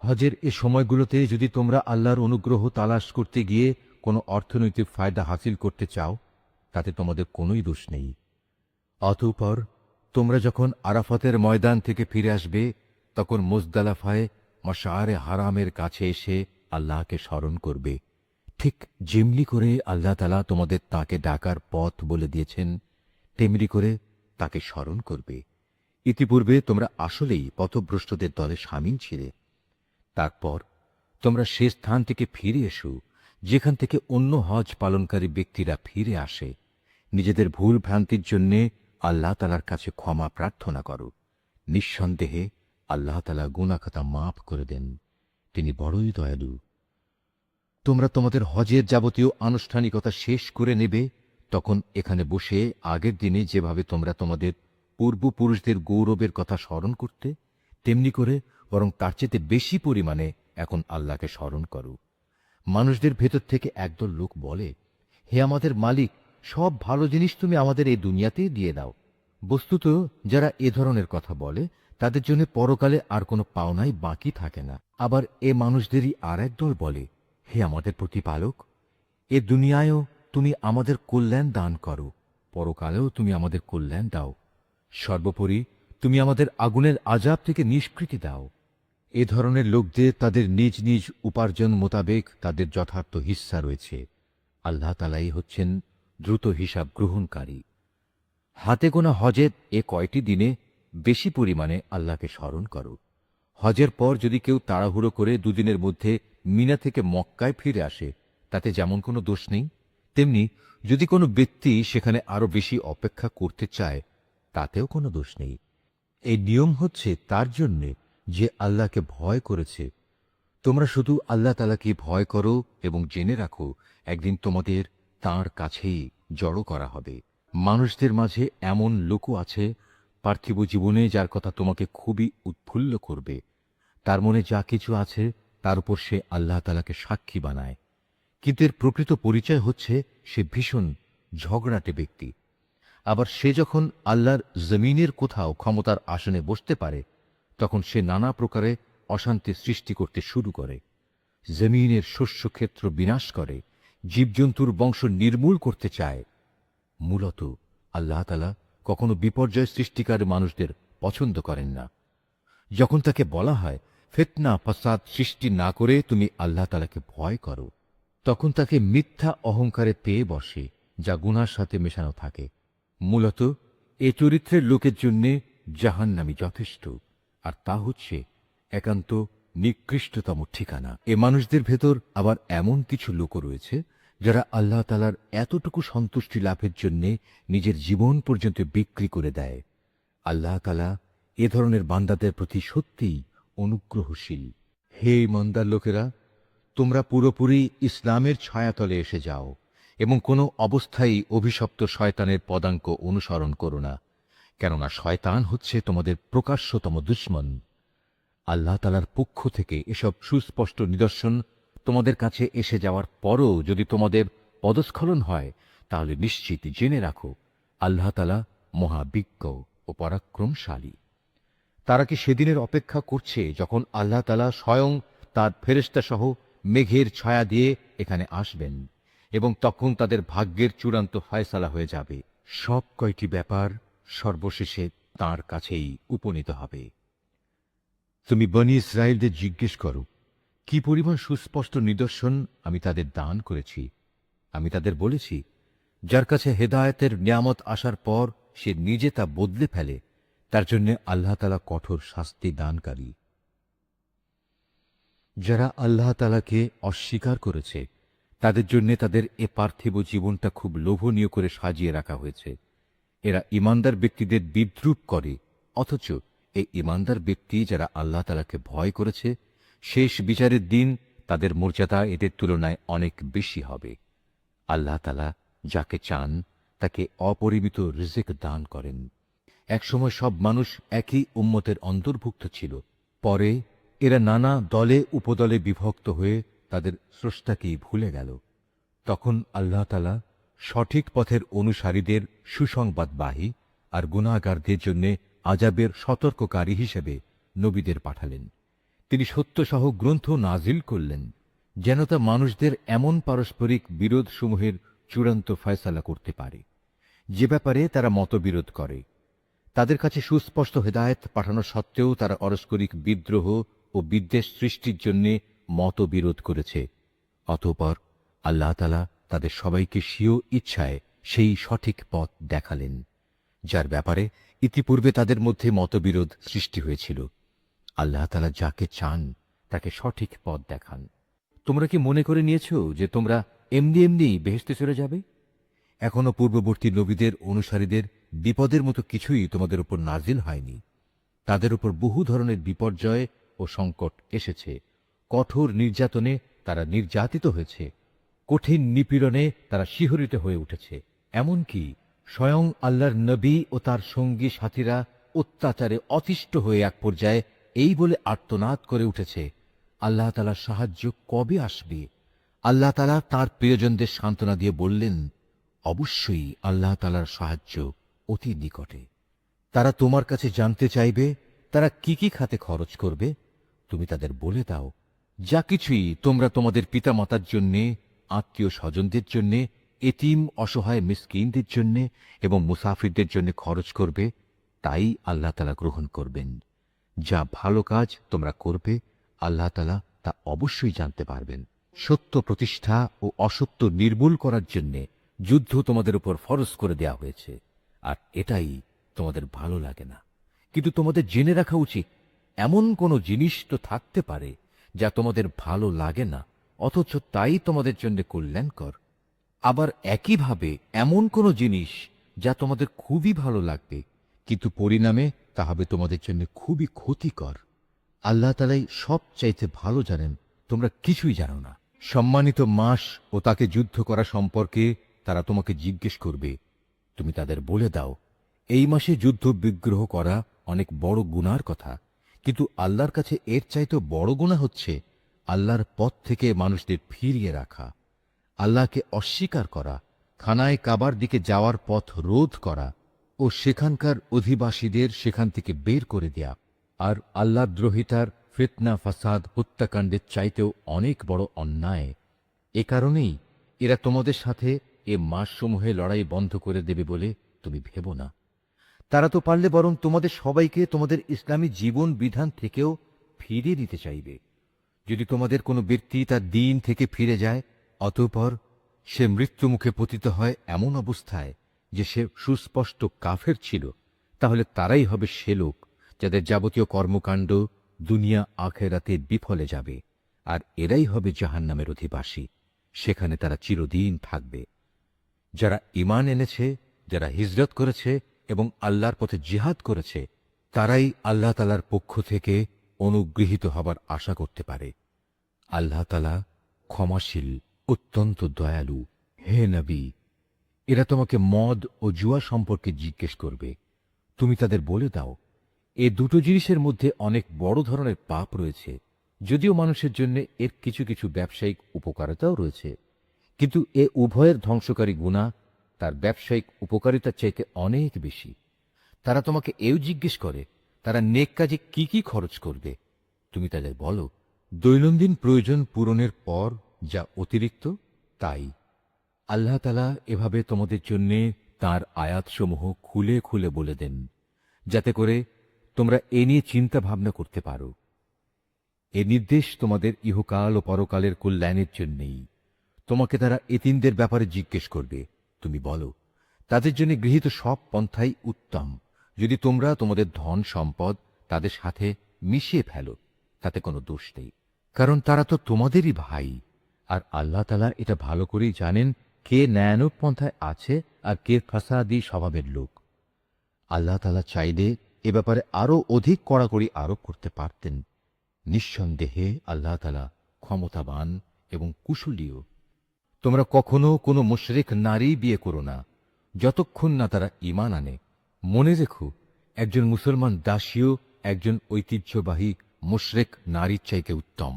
হজের এ সময়গুলোতে যদি তোমরা আল্লাহর অনুগ্রহ তালাশ করতে গিয়ে কোনো অর্থনৈতিক ফায়দা হাসিল করতে চাও তাতে তোমাদের কোনোই দোষ নেই। অতঃপর তোমরা যখন আরাফাতের ময়দান থেকে ফিরে আসবে তখন মুজদালাফায় মাশআরে হারামের কাছে এসে আল্লাহকে স্মরণ করবে, ঠিক যেমনি করে আল্লাহ তাআলা তোমাদের তাকে ডাকার পথ বলে দিয়েছেন তেমনি করে তাকে স্মরণ করবে। ইতিপূর্বে তোমরা আসলেই পথভ্রষ্টদের দলে শামিল ছিলে। তারপর তোমরা সে স্থান থেকে ফিরে এসো যেখান থেকে অন্য হজ পালনকারী ব্যক্তিরা ফিরে আসে। নিজেদের ভুল ভ্রান্তির জন্যে আল্লাহ তালার কাছে ক্ষমা প্রার্থনা করো। নিঃসন্দেহে আল্লাহ তালা গুনাহখাতা মাফ করে দেন, তিনি বড়ই দয়ালু। তোমরা তোমাদের হজের যাবতীয় আনুষ্ঠানিকতা শেষ করে নেবে, তখন এখানে বসে আগের দিনে যেভাবে তোমরা তোমাদের পূর্বপুরুষদের গৌরবের কথা স্মরণ করতে, তেমনি করে বরং তার চেয়ে বেশি পরিমাণে এখন আল্লাহকে স্মরণ করো। মানুষদের ভেতর থেকে একদল লোক বলে, হে আমাদের মালিক, সব ভালো জিনিস তুমি আমাদের এই দুনিয়াতেই দিয়ে দাও। বস্তুত যারা এ ধরনের কথা বলে তাদের জন্য পরকালে আর কোনো পাওনাই বাকি থাকে না। আবার এ মানুষদেরই আর এক দল বলে, হে আমাদের প্রতিপালক, এ দুনিয়ায়ও তুমি আমাদের কল্যাণ দান করো, পরকালেও তুমি আমাদের কল্যাণ দাও। সর্বোপরি তুমি আমাদের আগুনের আযাব থেকে নিষ্কৃতি দাও। এ ধরনের লোকদের তাদের নিজ নিজ উপার্জন মোতাবেক তাদের যথার্থ হিস্সা রয়েছে। আল্লাহ তাআলাই হচ্ছেন দ্রুত হিসাব গ্রহণকারী। হাতে গোনা হজের এ কয়টি দিনে বেশি পরিমাণে আল্লাহকে স্মরণ করো। হজের পর যদি কেউ তাড়াহুড়ো করে দুদিনের মধ্যে মিনা থেকে মক্কায় ফিরে আসে, তাতে যেমন কোনো দোষ নেই, তেমনি যদি কোনো ব্যক্তি সেখানে আরো বেশি অপেক্ষা করতে চায়, তাতেও কোনো দোষ নেই। এই নিয়ম হচ্ছে তার জন্যে যে আল্লাহকে ভয় করেছে। তোমরা শুধু আল্লাহ তাআলাকে ভয় করো এবং জেনে রাখো, একদিন তোমাদের তাঁর কাছেই জড়ো করা হবে। মানুষদের মাঝে এমন লোকও আছে পার্থিব জীবনে যার কথা তোমাকে খুবই উৎফুল্ল করবে। তার মনে যা কিছু আছে তার উপর সে আল্লাহ তাআলাকে সাক্ষী বানায়, কিন্তু এর প্রকৃত পরিচয় হচ্ছে সে ভীষণ ঝগড়াটে ব্যক্তি। আবার সে যখন আল্লাহর জমিনের কোথাও ক্ষমতার আসনে বসতে পারে, তখন সে নানা প্রকারে অশান্তি সৃষ্টি করতে শুরু করে। জমিনের শস্যক্ষেত্র বিনাশ করে, জীবজন্তুর বংশ নির্মূল করতে চায়। মূলত আল্লাহ তাআলা কখনো বিপর্যয় সৃষ্টিকারী মানুষদের পছন্দ করেন না। যখন তাকে বলা হয় ফিতনা ফাসাদ সৃষ্টি না করে তুমি আল্লাহ তাআলাকে ভয় করো, তখন তাকে মিথ্যা অহংকারে পেয়ে বসে, যা গুনার সাথে মেশানো থাকে। মূলত এ চরিত্রের লোকের জন্যে জাহান্নামই যথেষ্ট, আর তা হচ্ছে একান্ত নিকৃষ্টতম ঠিকানা। এ মানুষদের ভেতর আবার এমন কিছু লোকও রয়েছে যারা আল্লাহ তাআলার এতটুকু সন্তুষ্টি লাভের জন্যে নিজের জীবন পর্যন্ত বিক্রি করে দেয়। আল্লাহ তাআলা এ ধরনের বান্দাদের প্রতি সত্যিই অনুগ্রহশীল। হে ইমানদার লোকেরা, তোমরা পুরোপুরি ইসলামের ছায়াতলে এসে যাও এবং কোনো অবস্থায় অভিশপ্ত শয়তানের পদাঙ্ক অনুসরণ করো না, কেননা শয়তান হচ্ছে তোমাদের প্রকাশ্যতম দুশমন। আল্লাহ তাআলার পক্ষ থেকে এসব সুস্পষ্ট নিদর্শন তোমাদের কাছে এসে যাওয়ার পরও যদি তোমাদের পদস্খলন হয়, তাহলে নিশ্চিত জেনে রাখো আল্লাহ তাআলা মহাবিজ্ঞ ও পরাক্রমশালী। তারা কি সেদিনের অপেক্ষা করছে যখন আল্লাহ তাআলা স্বয়ং তার ফেরেশতা সহ মেঘের ছায়া দিয়ে এখানে আসবেন এবং তখন তাদের ভাগ্যের চূড়ান্ত ফয়সালা হয়ে যাবে। সব কয়টি ব্যাপার সর্বশেষে তাঁর কাছেই উপনীত হবে। তুমি বনী ইসরায়েলদের জিজ্ঞেস করো, কি পরিমাণ সুস্পষ্ট নিদর্শন আমি তাদের দান করেছি। আমি তাদের বলেছি, যার কাছে হেদায়েতের নিয়ামত আসার পর সে নিজে তা বদলে ফেলে, তার জন্য আল্লাহ তাআলা কঠোর শাস্তি দানকারী। যারা আল্লাহ তাআলাকে অস্বীকার করেছে, তাদের জন্য তাদের এ পার্থিব জীবনটা খুব লোভনীয় করে সাজিয়ে রাখা হয়েছে। এরা ঈমানদার ব্যক্তিদের বিদ্রূপ করে, অথচ এই ঈমানদার ব্যক্তি যারা আল্লাহ তাআলাকে ভয় করেছে, শেষ বিচারের দিন তাদের মর্যাদা এদের তুলনায় অনেক বেশি হবে। আল্লাহ তাআলা যাকে চান তাকে অপরিমিত রিজিক দান করেন। একসময় সব মানুষ একই উম্মতের অন্তর্ভুক্ত ছিল, পরে এরা নানা দলে উপদলে বিভক্ত হয়ে তাদের স্রষ্টাকেই ভুলে গেল। তখন আল্লাহ তাআলা সঠিক পথের অনুসারীদের সুসংবাদবাহী আর গুনাহগারদের জন্য আযাবের সতর্ককারী হিসেবে নবীদের পাঠালেন। তিনি সত্যসহ গ্রন্থ নাজিল করলেন, যেন তা মানুষদের এমন পারস্পরিক বিরোধসমূহের চূড়ান্ত ফয়সালা করতে পারে যে ব্যাপারে তারা মতবিরোধ করে। তাদের কাছে সুস্পষ্ট হেদায়েত পাঠানো সত্ত্বেও তারা পারস্পরিক বিদ্রোহ ও বিদ্বেষ সৃষ্টির জন্য মতবিরোধ করেছে। অতঃপর আল্লাহ তাআলা তাদের সবাইকে স্বীয় ইচ্ছায় সেই সঠিক পথ দেখালেন, যার ব্যাপারে ইতিপূর্বে তাদের মধ্যে মতবিরোধ সৃষ্টি হয়েছিল। আল্লাহ তাআলা যাকে চান তাকে সঠিক পথ দেখান। তোমরা কি মনে করে নিয়েছ যে তোমরা এমনি এমনি বেহেশতে চলে যাবে? এখনো পূর্ববর্তী নবীদের অনুসারীদের বিপদের মতো কিছুই তোমাদের উপর নাজিল হয়নি। তাদের উপর বহু ধরনের বিপর্যয় ও সংকট এসেছে। কঠোর নির্যাতনে তারা নির্যাতিত হয়েছে, কঠিন নিপীড়নে তারা শিহরিত হয়ে উঠেছে। এমনকি স্বয়ং আল্লাহর নবী ও তার সঙ্গী সাথীরা অত্যাচারে অতিষ্ঠ হয়ে এক পর্যায়ে এই বলে আর্তনাদ করে উঠেছে, আল্লাহ তাআলার সাহায্য কবে আসবে? আল্লাহ তাআলা তাঁর প্রিয়জনদের সান্ত্বনা দিয়ে বললেন, অবশ্যই আল্লাহ তাআলার সাহায্য অতি নিকটে। তারা তোমার কাছে জানতে চাইবে তারা কি কি খাতে খরচ করবে। তুমি তাদের বলে দাও, যা কিছুই তোমরা তোমাদের পিতামাতার জন্যে, আত্মীয় স্বজনদের জন্যে, এতিম অসহায় মিসকিনদের জন্যে এবং মুসাফিরদের জন্য খরচ করবে, তাই আল্লাহ তাআলা গ্রহণ করবেন। যা ভালো কাজ তোমরা করবে, আল্লাহ তাআলা তা অবশ্যই জানতে পারবেন। সত্য প্রতিষ্ঠা ও অসত্য নির্মূল করার জন্যে যুদ্ধ তোমাদের উপর ফরজ করে দেয়া হয়েছে, আর এটাই তোমাদের ভালো লাগে না। কিন্তু তোমাদের জেনে রাখা উচিত, এমন কোনো জিনিস তো থাকতে পারে যা তোমাদের ভালো লাগে না, অথচ তাই তোমাদের জন্য কল্যাণকর। আবার একইভাবে এমন কোনো জিনিস যা তোমাদের খুবই ভালো লাগবে, কিন্তু পরিণামে তা হবে তোমাদের জন্য খুবই ক্ষতিকর। আল্লাহ তাআলাই সব চাইতে ভালো জানেন, তোমরা কিছুই জানো না। সম্মানিত মাস ও তাকে যুদ্ধ করা সম্পর্কে তারা তোমাকে জিজ্ঞেস করবে। তুমি তাদের বলে দাও, এই মাসে যুদ্ধ বিগ্রহ করা অনেক বড় গুনার কথা, কিন্তু আল্লাহর কাছে এর চাইতে বড় গুনাহ হচ্ছে আল্লাহর পথ থেকে মানুষদের ফিরিয়ে রাখা, আল্লাহকে অস্বীকার করা, খানায় কাবার দিকে যাওয়ার পথ রোধ করা ও সেখানকার অধিবাসীদের সেখান থেকে বের করে দেয়া। আর আল্লাহ দ্রোহিতার ফিতনা, ফাসাদ, হত্যাকাণ্ডের চাইতেও অনেক বড় অন্যায়। এ কারণেই এরা তোমাদের সাথে এ মাসসমূহে লড়াই বন্ধ করে দেবে বলে তুমি ভেবো না। তারা তো পারলে বরং তোমাদের সবাইকে তোমাদের ইসলামী জীবন বিধান থেকেও ফিরিয়ে দিতে চাইবে। যদি তোমাদের কোনো ব্যক্তি তার দ্বীন থেকে ফিরে যায়, অতঃপর সে মৃত্যুমুখে পতিত হয় এমন অবস্থায় যে সে সুস্পষ্ট কাফের ছিল, তাহলে তারাই হবে সে লোক যাদের যাবতীয় কর্মকাণ্ড দুনিয়া আখেরাতে বিফলে যাবে, আর এরাই হবে জাহান্নামের অধিবাসী। সেখানে তারা চিরদিন থাকবে। যারা ঈমান এনেছে, যারা হিজরত করেছে এবং আল্লাহর পথে জিহাদ করেছে, তারাই আল্লাহ তাআলার পক্ষ থেকে অনুগৃহীত হবার আশা করতে পারে। আল্লাহ তাআলা ক্ষমাশীল, অত্যন্ত দয়ালু। হে নবী, এরা তোমাকে মদ ও জুয়া সম্পর্কে জিজ্ঞেস করবে। তুমি তাদের বলে দাও, এ দুটো জিনিসের মধ্যে অনেক বড় ধরনের পাপ রয়েছে। যদিও মানুষের জন্য এর কিছু কিছু ব্যবসায়িক উপকারিতাও রয়েছে, কিন্তু এ উভয়ের ধ্বংসকারী গুনাহ তার ব্যবসায়িক উপকারিতার চাইতে অনেক বেশি। তারা তোমাকে এও জিজ্ঞেস করে তারা নেক কাজে কি কি খরচ করবে। তুমি তাদের বলো, দৈনন্দিন প্রয়োজন পূরণের পর যা অতিরিক্ত তাই। আল্লাহ তাআলা এভাবে তোমাদের জন্য তাঁর আয়াতসমূহ খুলে খুলে বলে দেন, যাতে করে তোমরা এ নিয়ে চিন্তা ভাবনা করতে পারো। এ নির্দেশ তোমাদের ইহকাল ও পরকালের কল্যাণের জন্যেই। তোমাকে তারা এতিমদের ব্যাপারে জিজ্ঞেস করবে। তুমি বলো, তাদের জন্য গৃহীত সব পন্থাই উত্তম। যদি তোমরা তোমাদের ধন সম্পদ তাদের সাথে মিশিয়ে ফেলো, তাতে কোনো দোষ নেই, কারণ তারা তো তোমাদেরই ভাই। আর আল্লাহ তাআলা এটা ভালো করেই জানেন কে ন্যায়ানুগ পন্থায় আছে আর কে ফাসাদি স্বভাবের লোক। আল্লাহ তাআলা চাইলে এ ব্যাপারে আরো অধিক কড়াকড়ি আরোপ করতে পারতেন। নিঃসন্দেহে আল্লাহ তাআলা ক্ষমতাবান এবং কুশলীও। তোমরা কখনো কোনো মুশরিক নারী বিয়ে করো না, যতক্ষণ না তারা ঈমান আনে। মনে রেখো, একজন মুসলমান দাসীও একজন ঐতিহ্যবাহী মুশরিক নারীর চাইতে উত্তম,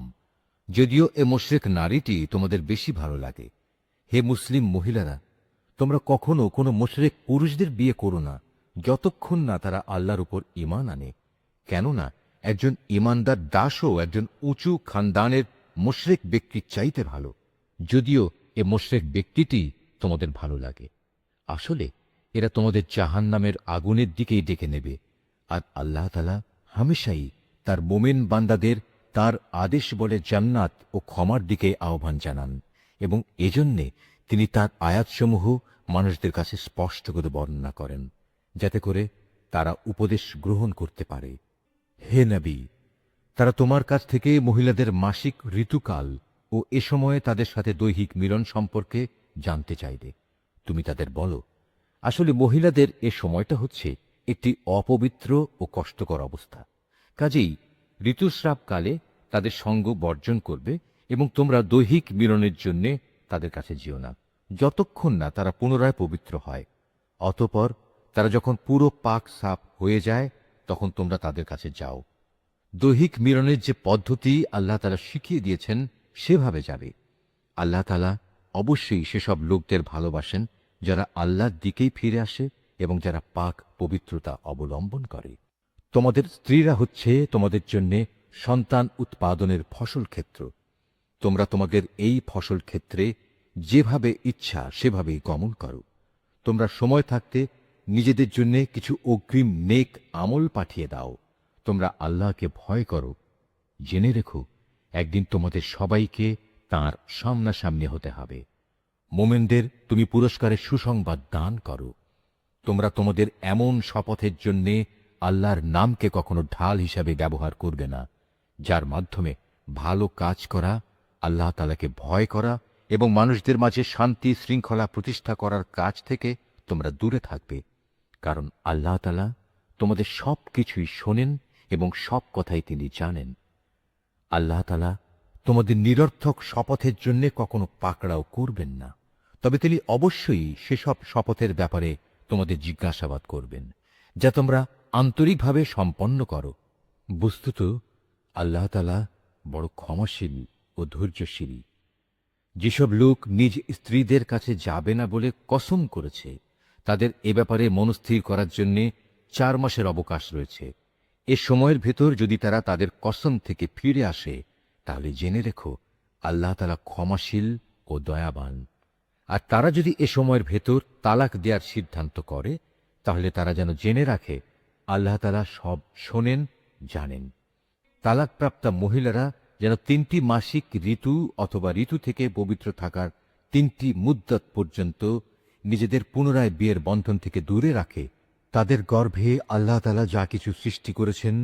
যদিও এ মুশরিক নারীটি তোমাদের বেশি ভালো লাগে। হে মুসলিম মহিলারা, তোমরা কখনো কোনো মুশরিক পুরুষদের বিয়ে করো না, যতক্ষণ না তারা আল্লাহর উপর ঈমান আনে। কেননা একজন ঈমানদার দাসও একজন উঁচু খানদানের মুশরিক ব্যক্তির চাইতে ভালো, যদিও এ মুশরিক ব্যক্তিটি তোমাদের ভালো লাগে। আসলে এরা তোমাদের জাহান্নামের আগুনের দিকেই ডেকে নেবে। আর আল্লাহ তাআলা হামেশাই তার মোমেন বান্দাদের তার আদেশ বলে জান্নাত ও ক্ষমার দিকে আহ্বান জানান, এবং এজন্যে তিনি তার আয়াতসমূহ মানুষদের কাছে স্পষ্ট করে বর্ণনা করেন, যাতে করে তারা উপদেশ গ্রহণ করতে পারে। হে নবী, তারা তোমার কাছ থেকে মহিলাদের মাসিক ঋতুকাল ও এ সময়ে তাদের সাথে দৈহিক মিলন সম্পর্কে জানতে চাইবে। তুমি তাদের বলো, আসলে মহিলাদের এ সময়টা হচ্ছে একটি অপবিত্র ও কষ্টকর অবস্থা। কাজেই ঋতুস্রাবকালে তাদের সঙ্গ বর্জন করবে এবং তোমরা দৈহিক মিলনের জন্য তাদের কাছে যেও না, যতক্ষণ না তারা পুনরায় পবিত্র হয়। অতঃপর তারা যখন পুরো পাক সাফ হয়ে যায়, তখন তোমরা তাদের কাছে যাও। দৈহিক মিলনের যে পদ্ধতি আল্লাহ তাআলা শিখিয়ে দিয়েছেন সেভাবে যাবে। আল্লাহ তাআলা অবশ্যই সেসব লোকদের ভালোবাসেন যারা আল্লাহর দিকেই ফিরে আসে এবং যারা পাক পবিত্রতা অবলম্বন করে। তোমাদের স্ত্রীরা হচ্ছে তোমাদের জন্য সন্তান উৎপাদনের ফসল ক্ষেত্র। তোমরা তোমাদের এই ফসল ক্ষেত্রে যেভাবে ইচ্ছা সেভাবেই গমন করো। তোমরা সময় থাকতে নিজেদের জন্য কিছু অগ্রিম নেক আমল পাঠিয়ে দাও। তোমরা আল্লাহকে ভয় করো। জেনে রেখো, একদিন তোমাদের সবাইকে তাঁর সামনাসামনি হতে হবে। মোমেনদের তুমি পুরস্কারের সুসংবাদ দান করো। তোমরা তোমাদের এমন শপথের জন্যে আল্লাহর নামকে কখনো ঢাল হিসাবে ব্যবহার করবে না, যার মাধ্যমে ভালো কাজ করা, আল্লাহ তাআলাকে ভয় করা এবং মানুষদের মাঝে শান্তি শৃঙ্খলা প্রতিষ্ঠা করার কাজ থেকে তোমরা দূরে থাকবে। কারণ আল্লাহ তাআলা তোমাদের সব কিছুই শোনেন এবং সব কথাই তিনি জানেন। আল্লাহ তাআলা তোমাদের নিরর্থক শপথের জন্য কখনো পাকড়াও করবেন না, তবে তিনি অবশ্যই সেসব শপথের ব্যাপারে তোমাদের জিজ্ঞাসাবাদ করবেন, যা তোমরা আন্তরিকভাবে সম্পন্ন করো। বস্তুত আল্লাহ তাআলা বড় ক্ষমাশীল ও ধৈর্যশীল। যেসব লোক নিজ স্ত্রীদের কাছে যাবে না বলে কসম করেছে, তাদের এ ব্যাপারে মনস্থির করার জন্য 4 মাসের অবকাশ রয়েছে। এ সময়ের ভেতর যদি তারা তাদের কসম থেকে ফিরে আসে, তাহলে জেনে রেখো আল্লাহ তাআলা ক্ষমাশীল ও দয়াবান। আর তারা যদি এ সময়ের ভেতর তালাক দেওয়ার সিদ্ধান্ত করে, তাহলে তারা যেন জেনে রাখে আল্লাহ তাআলা সব শোনেন, জানেন। তালাকপ্রাপ্তা মহিলারা যেন 3টি মাসিক ঋতু অথবা ঋতু থেকে পবিত্র থাকার 3টি মুদ্দত পর্যন্ত নিজেদের পুনরায় বিয়ের বন্ধন থেকে দূরে রাখে। তাদের গর্ভে আল্লাহ তাআলা যা কিছু সৃষ্টি করেছেন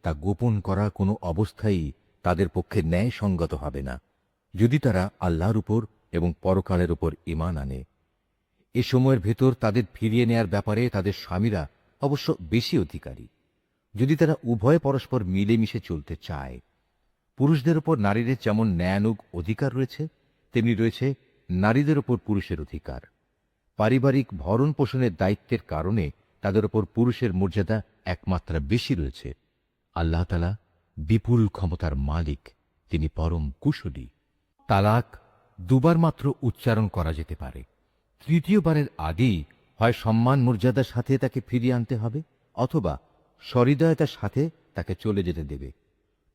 তা গোপন করা কোনো অবস্থায় তাদের পক্ষে ন্যায়সঙ্গত হবে না, যদি তারা আল্লাহর উপর এবং পরকালের উপর ঈমান আনে। এ সময়ের ভেতর তাদের ফিরিয়ে নেয়ার ব্যাপারে তাদের স্বামীরা অবশ্য বেশি অধিকারী, যদি তারা উভয়ে পরস্পর মিলেমিশে চলতে চায়। পুরুষদের উপর নারীদের যেমন ন্যায়ানুগ অধিকার রয়েছে, তেমনি রয়েছে নারীদের উপর পুরুষের অধিকার। পারিবারিক ভরণ পোষণের দায়িত্বের কারণে তাদের উপর পুরুষের মর্যাদা একমাত্রা বেশি রয়েছে। আল্লাহ তাআলা বিপুল ক্ষমতার মালিক, তিনি পরম কুশলী। তালাক 2 বার মাত্র উচ্চারণ করা যেতে পারে। তৃতীয়বারের আগেই হয় সম্মান মর্যাদার সাথে তাকে ফিরিয়ে আনতে হবে, অথবা সহৃদয়তার সাথে তাকে চলে যেতে দেবে।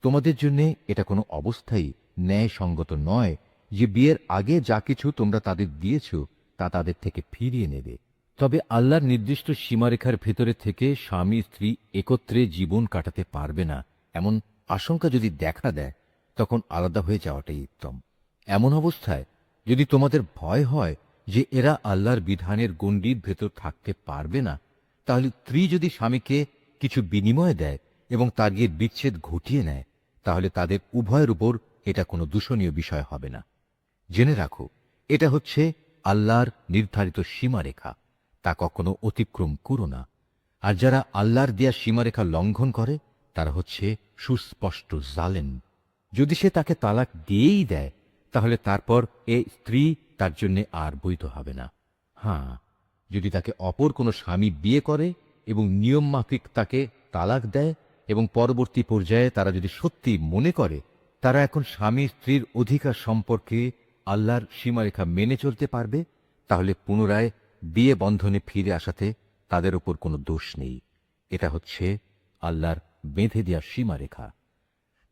তোমাদের জন্য এটা কোনো অবস্থায় ন্যায়সঙ্গত নয় যে বিয়ের আগে যা কিছু তোমরা তাদের দিয়েছ তা তাদের থেকে ফিরিয়ে নেবে। তবে আল্লাহর নির্দিষ্ট সীমারেখার ভেতরে থেকে স্বামী স্ত্রী একত্রে জীবন কাটাতে পারবে না এমন আশঙ্কা যদি দেখা দেয়, তখন আলাদা হয়ে যাওয়াটাই উত্তম। এমন অবস্থায় যদি তোমাদের ভয় হয় যে এরা আল্লাহর বিধানের গণ্ডির ভেতর থাকতে পারবে না, তাহলে স্ত্রী যদি স্বামীকে কিছু বিনিময় দেয় এবং তার গিয়ে বিচ্ছেদ ঘটিয়ে নেয়, তাহলে তাদের উভয়ের উপর এটা কোনো দূষণীয় বিষয় হবে না। জেনে রাখো, এটা হচ্ছে আল্লাহর নির্ধারিত সীমারেখা, তা কখনো অতিক্রম করো না। আর যারা আল্লাহর দেয়া সীমারেখা লঙ্ঘন করে, তারা হচ্ছে সুস্পষ্ট জালেম। যদি সে তাকে তালাক দিয়েই দেয়, তাহলে তারপর এ স্ত্রী তার জন্য আর বৈধ হবে না। হ্যাঁ, যদি তাকে অপর কোনো স্বামী বিয়ে করে এবং নিয়ম মাফিক তাকে তালাক দেয় এবং পরবর্তী পর্যায়ে তারা যদি সত্যি মনে করে তারা এখন স্বামী স্ত্রীর অধিকার সম্পর্কে আল্লাহর সীমারেখা মেনে চলতে পারবে, তাহলে পুনরায় বিয়ে বন্ধনে ফিরে আসাতে তাদের উপর কোনো দোষ নেই। এটা হচ্ছে আল্লাহর বেঁধে দেওয়া সীমারেখা।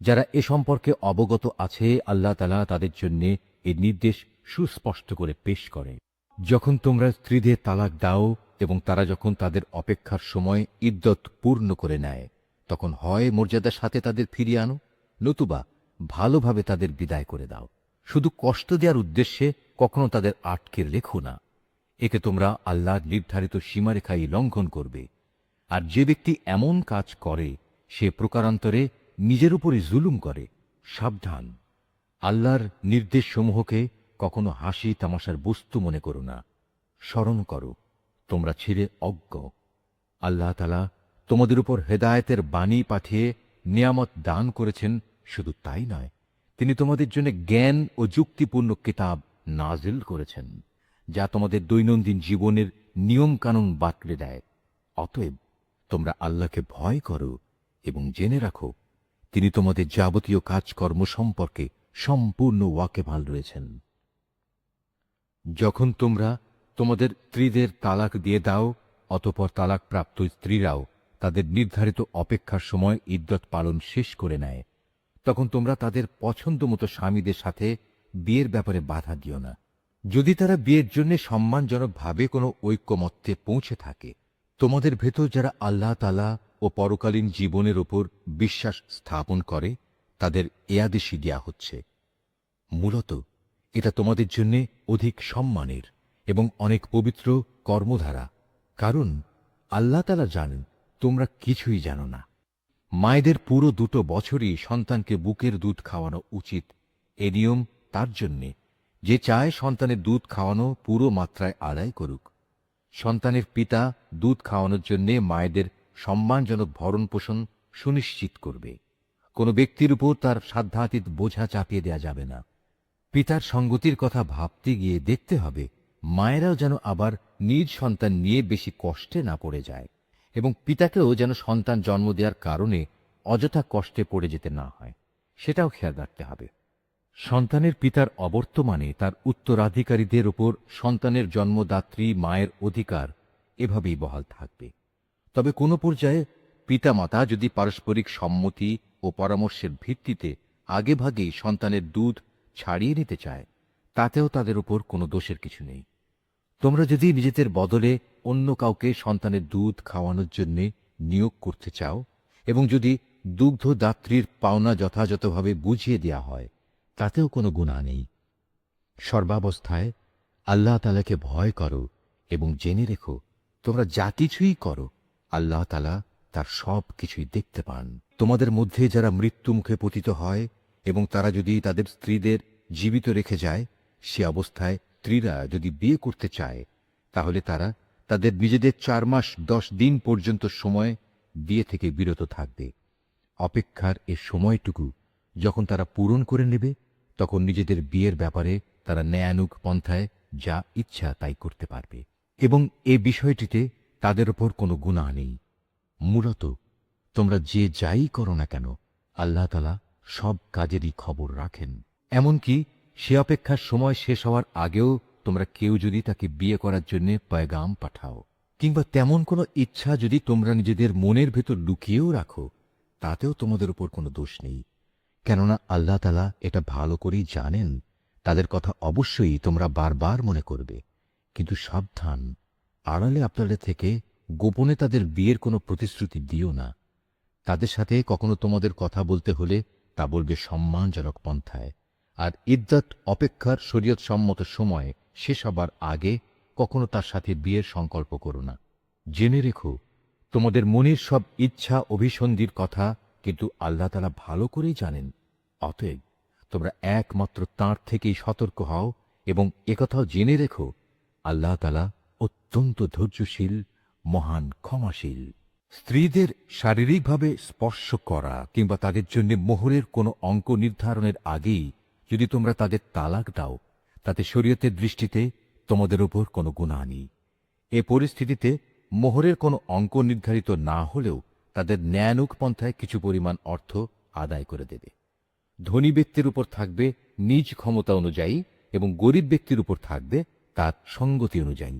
যারা এ সম্পর্কে অবগত আছে, আল্লাহ তাআলা তাদের জন্য এই নির্দেশ সুস্পষ্ট করে পেশ করে। যখন তোমরা স্ত্রীদের তালাক দাও এবং তারা যখন তাদের অপেক্ষার সময় ইদ্যত পূর্ণ করে নেয়, তখন হয় মর্যাদার সাথে তাদের ফিরিয়ে আনো, নতুবা ভালোভাবে তাদের বিদায় করে দাও। শুধু কষ্ট দেওয়ার উদ্দেশ্যে কখনো তাদের আটকে রেখো না। একে তোমরা আল্লাহর নির্ধারিত সীমারেখাই লঙ্ঘন করবে। আর যে ব্যক্তি এমন কাজ করে, সে প্রকারান্তরে নিজের উপরই জুলুম করে। সাবধান, আল্লাহর নির্দেশসমূহকে কখনো হাসি তামাশার বস্তু মনে করো না। স্মরণ করো, তোমরা ছিলে অজ্ঞ। আল্লাহ তাআলা তোমাদের উপর হেদায়েতের বাণী পাঠিয়ে নিয়ামত দান করেছেন। শুধু তাই নয়, তিনি তোমাদের জন্য জ্ঞান ও যুক্তিপূর্ণ কিতাব নাজিল করেছেন, যা তোমাদের দৈনন্দিন জীবনের নিয়ম কানুন বাতলে দেয়। অতএব তোমরা আল্লাহকে ভয় করো এবং জেনে রাখো, তিনি তোমাদের যাবতীয় কাজকর্ম সম্পর্কে সম্পূর্ণ ওয়াকিবহাল রয়েছেন। যখন তোমরা তোমাদের স্ত্রীদের তালাক দিয়ে দাও, অতঃপর তালাকপ্রাপ্ত স্ত্রীরাও তাদের নির্ধারিত অপেক্ষার সময় ইদ্যত পালন শেষ করে নেয়, তখন তোমরা তাদের পছন্দমতো স্বামীদের সাথে বিয়ের ব্যাপারে বাধা দিও না। যদি তারা বিয়ের জন্য সম্মানজনকভাবে কোনো ঐক্যমত্যে পৌঁছে থাকে, তোমাদের ভেতর যারা আল্লাহ তাআলা ও পরকালীন জীবনের ওপর বিশ্বাস স্থাপন করে, তাদের এ আদেশই দেয়া হচ্ছে। মূলত এটা তোমাদের জন্য অধিক সম্মানের এবং অনেক পবিত্র কর্মধারা, কারণ আল্লাহ তাআলা জানেন তোমরা কিছুই জানো না। মায়েদের পুরো 2 বছরই সন্তানকে বুকের দুধ খাওয়ানো উচিত। এ নিয়ম তার জন্যে যে চায় সন্তানের দুধ খাওয়ানো পুরো মাত্রায় আদায় করুক। সন্তানের পিতা দুধ খাওয়ানোর জন্য মায়েদের সম্মানজনক ভরণ পোষণ সুনিশ্চিত করবে। কোনো ব্যক্তির উপর তার সাধ্যাতীত বোঝা চাপিয়ে দেয়া যাবে না। পিতার সঙ্গতির কথা ভাবতে গিয়ে দেখতে হবে মায়েরাও যেন আবার নিজ সন্তান নিয়ে বেশি কষ্টে না পড়ে যায়, এবং পিতাকেও যেন সন্তান জন্ম দেওয়ার কারণে অযথা কষ্টে পড়ে যেতে না হয়, সেটাও খেয়াল রাখতে হবে। সন্তানের পিতার অবর্তমানে তার উত্তরাধিকারীদের ওপর সন্তানের জন্মদাত্রী মায়ের অধিকার এভাবেই বহাল থাকবে। তবে কোনো পর্যায়ে পিতামাতা যদি পারস্পরিক সম্মতি ও পরামর্শের ভিত্তিতে আগেভাগেই সন্তানের দুধ ছাড়িয়ে নিতে চায়, তাতেও তাদের উপর কোনো দোষের কিছু নেই। তোমরা যদি নিজেদের বদলে অন্য কাউকে সন্তানের দুধ খাওয়ানোর জন্য নিয়োগ করতে চাও, এবং যদি দুগ্ধদাত্রীর পাওনা যথাযথভাবে বুঝিয়ে দেয়া হয়, তাতেও কোনো গুনাহ নেই। সর্বাবস্থায় আল্লাহ তাআলাকে ভয় করো এবং জেনে রেখো, তোমরা যা কিছুই করো আল্লাহ তাআলা তার সব কিছুই দেখতে পান। তোমাদের মধ্যে যারা মৃত্যু মুখে পতিত হয় এবং তারা যদি তাদের স্ত্রীদের জীবিত রেখে যায়, সে অবস্থায় স্ত্রীরা যদি বিয়ে করতে চায়, তাহলে তারা তাদের নিজেদের 4 মাস 10 দিন পর্যন্ত সময় বিয়ে থেকে বিরত থাকবে। অপেক্ষার এ সময়টুকু যখন তারা পূরণ করে নেবে, তখন নিজেদের বিয়ের ব্যাপারে তারা ন্যায়ানুগ পন্থায় যা ইচ্ছা তাই করতে পারবে, এবং এ বিষয়টিতে তাদের ওপর কোনো গুনাহ নেই। মূলত তোমরা যে যাই করো না কেন, আল্লাহ তাআলা সব কাজেরই খবর রাখেন। এমনকি সে অপেক্ষার সময় শেষ হওয়ার আগেও তোমরা কেউ যদি তাকে বিয়ে করার জন্য পয়গাম পাঠাও, কিংবা তেমন কোনো ইচ্ছা যদি তোমরা নিজেদের মনের ভেতর লুকিয়েও রাখো, তাতেও তোমাদের উপর কোনো দোষ নেই, কেননা আল্লাহ তাআলা এটা ভালো করেই জানেন। তাদের কথা অবশ্যই তোমরা বারবার মনে করবে, কিন্তু সাবধান, আড়ালে আপনাদের থেকে গোপনে তাদের বিয়ের কোনো প্রতিশ্রুতি দিও না। তাদের সাথে কখনো তোমাদের কথা বলতে হলে তা বলবে সম্মানজনক পন্থায়, আর ইদ্যত অপেক্ষার শরীয়ত সম্মত সময় শেষ হবার আগে কখনো তার সাথে বিয়ের সংকল্প করো না। জেনে রেখো, তোমাদের মনের সব ইচ্ছা অভিসন্ধির কথা কিন্তু আল্লাহ তাআলা ভালো করেই জানেন। অতএব তোমরা একমাত্র তাঁর থেকেই সতর্ক হও, এবং একথাও জেনে রেখো, আল্লাহ তাআলা অত্যন্ত ধৈর্যশীল, মহান ক্ষমাশীল। স্ত্রীদের শারীরিকভাবে স্পর্শ করা কিংবা তাদের জন্য মোহরের কোনো অঙ্ক নির্ধারণের আগেই যদি তোমরা তাদের তালাক দাও, তাতে শরীয়তের দৃষ্টিতে তোমাদের উপর কোনো গুনাহ নেই। এ পরিস্থিতিতে মোহরের কোনো অঙ্ক নির্ধারিত না হলেও তাদের ন্যায়ানুগ পন্থায় কিছু পরিমাণ অর্থ আদায় করে দেবে। ধনী ব্যক্তির উপর থাকবে নিজ ক্ষমতা অনুযায়ী, এবং গরিব ব্যক্তির উপর থাকবে তার সঙ্গতি অনুযায়ী।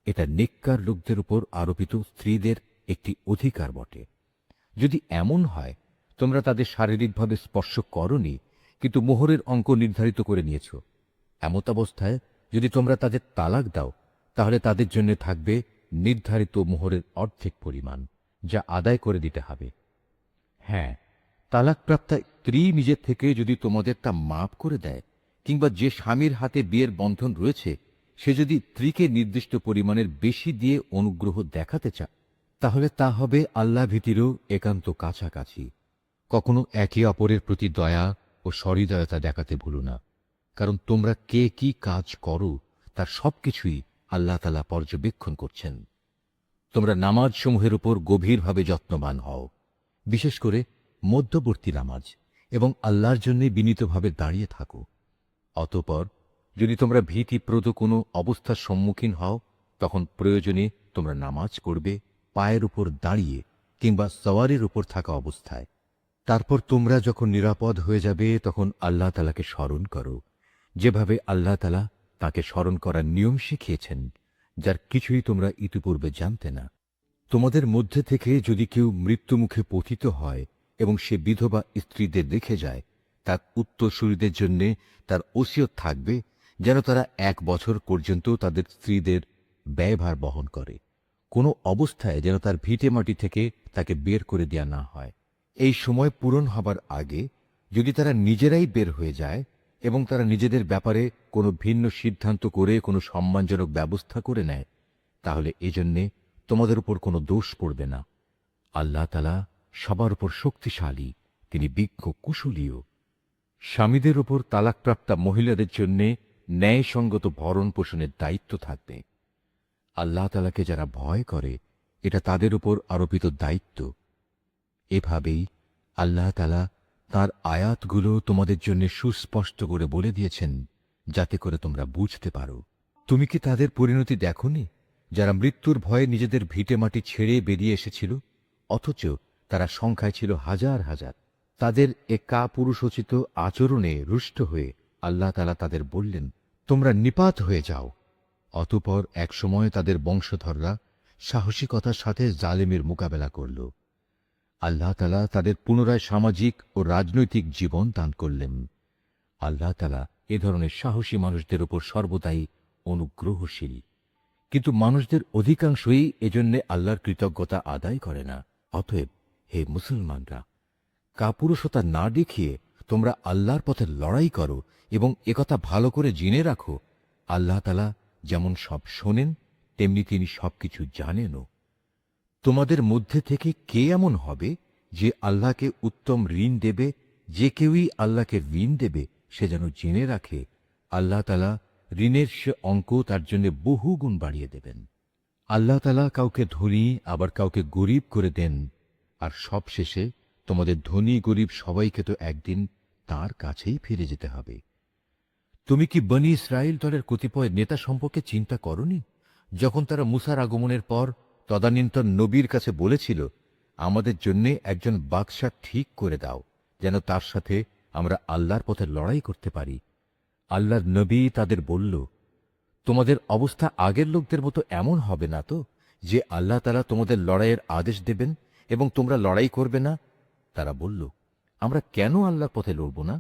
এটা নেককার লোকদের উপর আরোপিত স্ত্রীদের একটি অধিকার বটে। যদি এমন হয় তোমরা তাদের শারীরিকভাবে স্পর্শ করনি, কিন্তু মোহরের অঙ্ক নির্ধারিত করে নিয়েছ, এমতাবস্থায় যদি তোমরা তাদের তালাক দাও, তাহলে তাদের জন্য থাকবে নির্ধারিত মোহরের অর্ধেক পরিমাণ, যা আদায় করে দিতে হবে। হ্যাঁ, তালাকপ্রাপ্তা স্ত্রী নিজের থেকে যদি তোমাদের তা মাফ করে দেয়, কিংবা যে স্বামীর হাতে বিয়ের বন্ধন রয়েছে সে যদি স্ত্রীকে নির্দিষ্ট পরিমাণের বেশি দিয়ে অনুগ্রহ দেখাতে চায়, তাহলে তা হবে আল্লাহ ভীতিরও একান্ত কাছাকাছি। কখনো একে অপরের প্রতি দয়া ও সহৃদয়তা দেখাতে ভুলো না, কারণ তোমরা কে কি কাজ করো তার সবকিছুই আল্লাহ তাআলা পর্যবেক্ষণ করছেন। তোমরা নামাজ সমূহের উপর গভীরভাবে যত্নবান হও, বিশেষ করে মধ্যবর্তী নামাজ, এবং আল্লাহর জন্য বিনীতভাবে দাঁড়িয়ে থাকো। অতঃপর যদি তোমরা ভীতিপ্রদ কোনো অবস্থার সম্মুখীন হও, তখন প্রয়োজনে তোমরা নামাজ পড়বে পায়ের উপর দাঁড়িয়ে কিংবা সওয়ারির উপর থাকা অবস্থায়। তারপর তোমরা যখন নিরাপদ হয়ে যাবে, তখন আল্লাহ তাআলাকে স্মরণ করো, যেভাবে আল্লাহ তাআলা তাকে স্মরণ করার নিয়ম শিখিয়েছেন, যার কিছুই তোমরা ইতিপূর্বে জানতে না। তোমাদের মধ্যে থেকে যদি কেউ মৃত্যুমুখে পতিত হয় এবং সে বিধবা স্ত্রীদের রেখে যায়, তার উত্তরসূরিদের জন্য তার ওসিয়ত থাকবে যেন তারা 1 বছর পর্যন্ত তাদের স্ত্রীদের ব্যয়ভার বহন করে। কোনো অবস্থায় যেন তার ভিটেমাটি থেকে তাকে বের করে দেয়া না হয়। এই সময় পূরণ হবার আগে যদি তারা নিজেরাই বের হয়ে যায় এবং তারা নিজেদের ব্যাপারে কোনো ভিন্ন সিদ্ধান্ত করে কোনো সম্মানজনক ব্যবস্থা করে নেয়, তাহলে এজন্যে তোমাদের উপর কোনো দোষ পড়বে না। আল্লাহ তাআলা সবার উপর শক্তিশালী, তিনি বিজ্ঞ কুশলীও। স্বামীদের উপর তালাকপ্রাপ্তা মহিলাদের জন্য ন্যায়সঙ্গত ভরণ পোষণের দায়িত্ব থাকবে। আল্লাহ তাআলাকে যারা ভয় করে, এটা তাদের উপর আরোপিত দায়িত্ব। এভাবেই আল্লাহ তাআলা তাঁর আয়াতগুলো তোমাদের জন্য সুস্পষ্ট করে বলে দিয়েছেন, যাতে করে তোমরা বুঝতে পারো। তুমি কি তাদের পরিণতি দেখোনি, যারা মৃত্যুর ভয়ে নিজেদের ভিটেমাটি ছেড়ে বেরিয়ে এসেছিল, অথচ তারা সংখ্যায় ছিল হাজার হাজার। তাদের এ কাপুরুষোচিত আচরণে রুষ্ট হয়ে আল্লাহ তাআলা তাদের বললেন, তোমরা নিপাত হয়ে যাও। অতঃপর একসময় তাদের বংশধররা সাহসিকতার সাথে জালেমের মোকাবেলা করল। আল্লাহ তাআলা তাদের পুনরায় সামাজিক ও রাজনৈতিক জীবন দান করলেন। আল্লাহ তাআলা এ ধরনের সাহসী মানুষদের উপর সর্বদাই অনুগ্রহশীল। কিন্তু মানুষদের অধিকাংশই এজন্য আল্লাহর কৃতজ্ঞতা আদায় করে না। অতএব হে মুসলমানরা, কাপুরুষতা না দেখিয়ে তোমরা আল্লাহর পথে লড়াই করো এবং একথা ভালো করে জেনে রাখো, আল্লাহ তাআলা যেমন সব শোনেন, তেমনি তিনি সবকিছু জানেনও। তোমাদের মধ্যে থেকে কে এমন হবে যে আল্লাহকে উত্তম ঋণ দেবে? যে কেউই আল্লাহকে ঋণ দেবে, সে যেন জেনে রাখে আল্লাহ তাআলা ঋণের সে অঙ্ক তার জন্য বহু গুণ বাড়িয়ে দেবেন। আল্লাহ তাআলা কাউকে ধনী আবার কাউকে গরিব করে দেন, আর সবশেষে তোমাদের ধনী গরিব সবাইকে তো একদিন তার কাছেই ফিরে যেতে হবে। তুমি কি বনী ইসরাইল দলের কতিপয় নেতা সম্পর্কে চিন্তা করনি, যখন তারা মুসার আগমনের পর তদানীন্তন নবীর কাছে বলেছিল, আমাদের জন্য একজন বাদশা ঠিক করে দাও, যেন তার সাথে আমরা আল্লাহর পথে লড়াই করতে পারি। আল্লাহর নবী তাদের বলল, তোমাদের অবস্থা আগের লোকদের মতো এমন হবে না তো, যে আল্লাহ তাআলা তোমাদের লড়াইয়ের আদেশ দেবেন এবং তোমরা লড়াই করবে না? তারা বলল, আমরা কেন আল্লাহর পথে লড়ব না,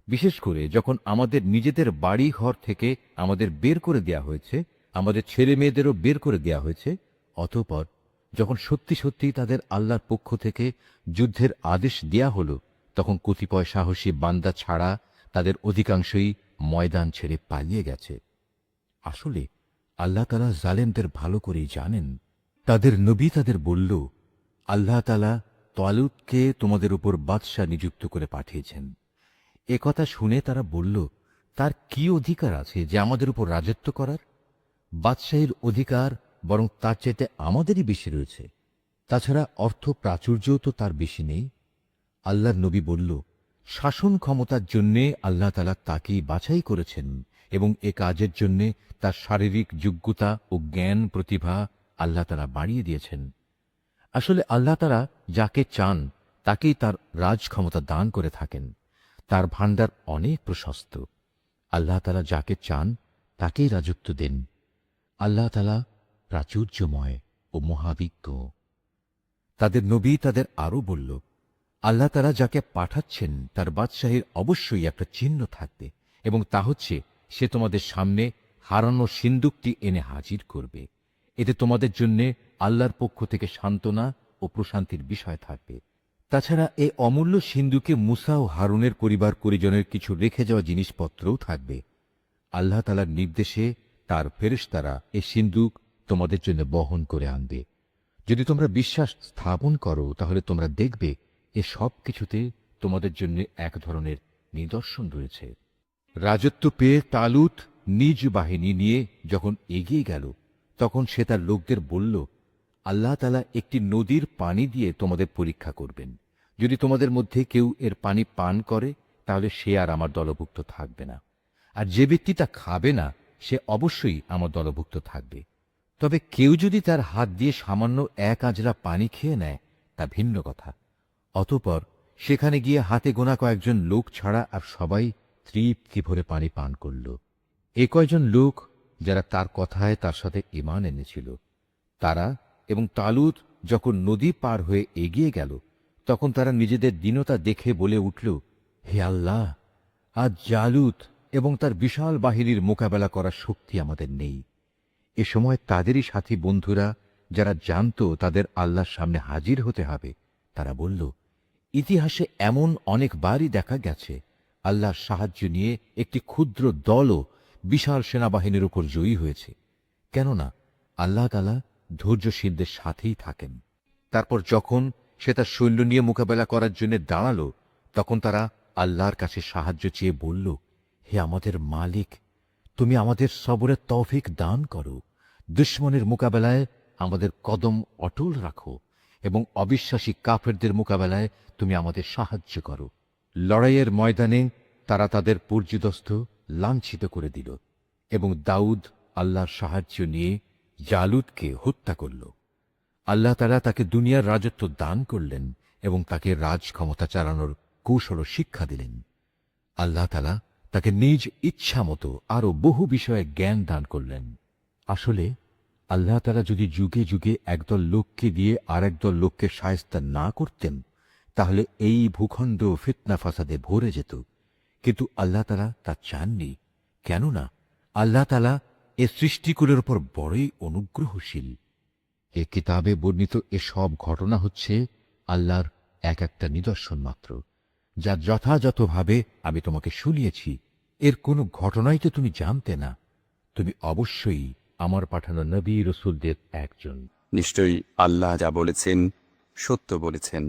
বিশেষ করে যখন আমাদের নিজেদের বাড়ি ঘর থেকে আমাদের বের করে দেয়া হয়েছে, আমাদের ছেলে মেয়েদেরও বের করে দেয়া হয়েছে। অতঃপর যখন সত্যি সত্যি তাদের আল্লাহর পক্ষ থেকে যুদ্ধের আদেশ দেয়া হলো, তখন কতিপয় সাহসী বান্দা ছাড়া তাদের অধিকাংশই ময়দান ছেড়ে পালিয়ে গেছে। আসলে আল্লাহ তাআলা জালেমদের ভালো করেই জানেন। তাদের নবী তাদের বলল, আল্লাহ তাআলা তালুতকে তোমাদের উপর বাদশা নিযুক্ত করে পাঠিয়েছেন। একথা শুনে তারা বলল, তার কি অধিকার আছে যে আমাদের উপর রাজত্ব করার? বাদশাহীর অধিকার বরং তার চাইতে আমাদেরই বেশি রয়েছে। তাছাড়া অর্থ প্রাচুর্যও তো তার বেশি নেই। আল্লাহর নবী বলল, শাসন ক্ষমতার জন্যে আল্লাহ তাআলা তাকেই বাছাই করেছেন এবং এ কাজের জন্যে তার শারীরিক যোগ্যতা ও জ্ঞান প্রতিভা আল্লাহ তাআলা বাড়িয়ে দিয়েছেন। আসলে আল্লাহ তাআলা যাকে চান তাকেই তার রাজ ক্ষমতা দান করে থাকেন। তার ভাণ্ডার অনেক প্রশস্ত। আল্লাহ তাআলা যাকে চান তাকেই রাজত্ব দেন। আল্লাহ তাআলা প্রাচুর্যময় ও মহাবিজ্ঞ। তাদের নবী তাদের আরো বলল, আল্লাহ তাআলা যাকে পাঠাচ্ছেন তার বাদশাহীর অবশ্যই একটা চিহ্ন থাকবে, এবং তা হচ্ছে সে তোমাদের সামনে হারানো সিন্দুকটি এনে হাজির করবে। এতে তোমাদের জন্য আল্লাহর পক্ষ থেকে সান্ত্বনা ও প্রশান্তির বিষয় থাকবে। তাছাড়া এই অমূল্য সিন্দুকে মুসা ও হারুনের পরিবার পরিজনের কিছু রেখে যাওয়া জিনিসপত্রও থাকবে। আল্লাহ তাআলার নির্দেশে তার ফেরেশতারা এই সিন্দুক তোমাদের জন্য বহন করে আনবে। যদি তোমরা বিশ্বাস স্থাপন করো, তাহলে তোমরা দেখবে এ সব কিছুতে তোমাদের জন্য এক ধরনের নিদর্শন রয়েছে। রাজত্ব পেয়ে তালুত নিজ বাহিনী নিয়ে যখন এগিয়ে গেল, তখন সে তার লোকদের বলল, আল্লাহ তাআলা একটি নদীর পানি দিয়ে তোমাদের পরীক্ষা করবেন। যদি তোমাদের মধ্যে কেউ এর পানি পান করে, তাহলে সে আর আমার দলভুক্ত থাকবে না, আর যে ব্যক্তি তা খাবে না, সে অবশ্যই আমার দলভুক্ত থাকবে। তবে কেউ যদি তার হাত দিয়ে সামান্য এক আঁজলা পানি খেয়ে নেয়, তা ভিন্ন কথা। অতঃপর সেখানে গিয়ে হাতে গোনা কয়েকজন লোক ছাড়া আর সবাই তৃপ্তি ভরে পানি পান করল। এ কয়জন লোক যারা তার কথায় তার সাথে ঈমান এনেছিল, তারা এবং তালুত যখন নদী পার হয়ে এগিয়ে গেল, তখন তারা নিজেদের দীনতা দেখে বলে উঠল, হে আল্লাহ, আজ জালুত এবং তার বিশাল বাহিনীর মোকাবেলা করার শক্তি আমাদের নেই। এ সময় তাদেরই সাথী বন্ধুরা, যারা জানত তাদের আল্লাহর সামনে হাজির হতে হবে, তারা বলল, ইতিহাসে এমন অনেকবারই দেখা গেছে আল্লাহর সাহায্য নিয়ে একটি ক্ষুদ্র দলও বিশাল সেনাবাহিনীর উপর জয়ী হয়েছে। কেননা আল্লাহ তাআলা ধৈর্যশীলদের সাথেই থাকেন। তারপর যখন সে তার সৈন্য নিয়ে মোকাবেলা করার জন্য দাঁড়াল, তখন তারা আল্লাহর কাছে সাহায্য চেয়ে বলল, হে আমাদের মালিক, তুমি আমাদের সবরের তৌফিক দান করো, দুশমনের মোকাবেলায় আমাদের কদম অটল রাখো এবং অবিশ্বাসী কাফেরদের মোকাবেলায় তুমি আমাদের সাহায্য করো। লড়াইয়ের ময়দানে তারা তাদের পর্যুদস্ত লাঞ্ছিত করে দিল এবং দাউদ আল্লাহর সাহায্য নিয়ে জালুতকে হত্যা করল। আল্লাহ তাআলা তাকে দুনিয়ার রাজত্ব দান করলেন এবং তাকে রাজ ক্ষমতা চালানোর কৌশল শিক্ষা দিলেন। আল্লাহ তাআলা তাকে নিজ ইচ্ছা মতো আরো বহু বিষয়ে জ্ঞান দান করলেন। আসলে আল্লাহ তাআলা যদি যুগে যুগে একদল লোককে দিয়ে আর একদল লোককে শায়েস্তা না করতেন, তাহলে এই ভূখণ্ড ফিতনা ফাসাদে ভরে যেত। কিন্তু আল্লাহ তাআলা তা চাননি, কেননা আল্লাহ তাআলা এ সৃষ্টিকুলের উপর বড়ই অনুগ্রহশীল। এ কিতাবে বর্ণিত এসব ঘটনা হচ্ছে আল্লাহর এক একটা নিদর্শন মাত্র, যা যথাযথভাবে আমি তোমাকে শুনিয়েছি। এর কোনো ঘটনাই তো তুমি জানতে না। তুমি অবশ্যই আমার পাঠানো নবী রসুলদের একজন। নিশ্চয়ই আল্লাহ যা বলেছেন সত্য বলেছেন।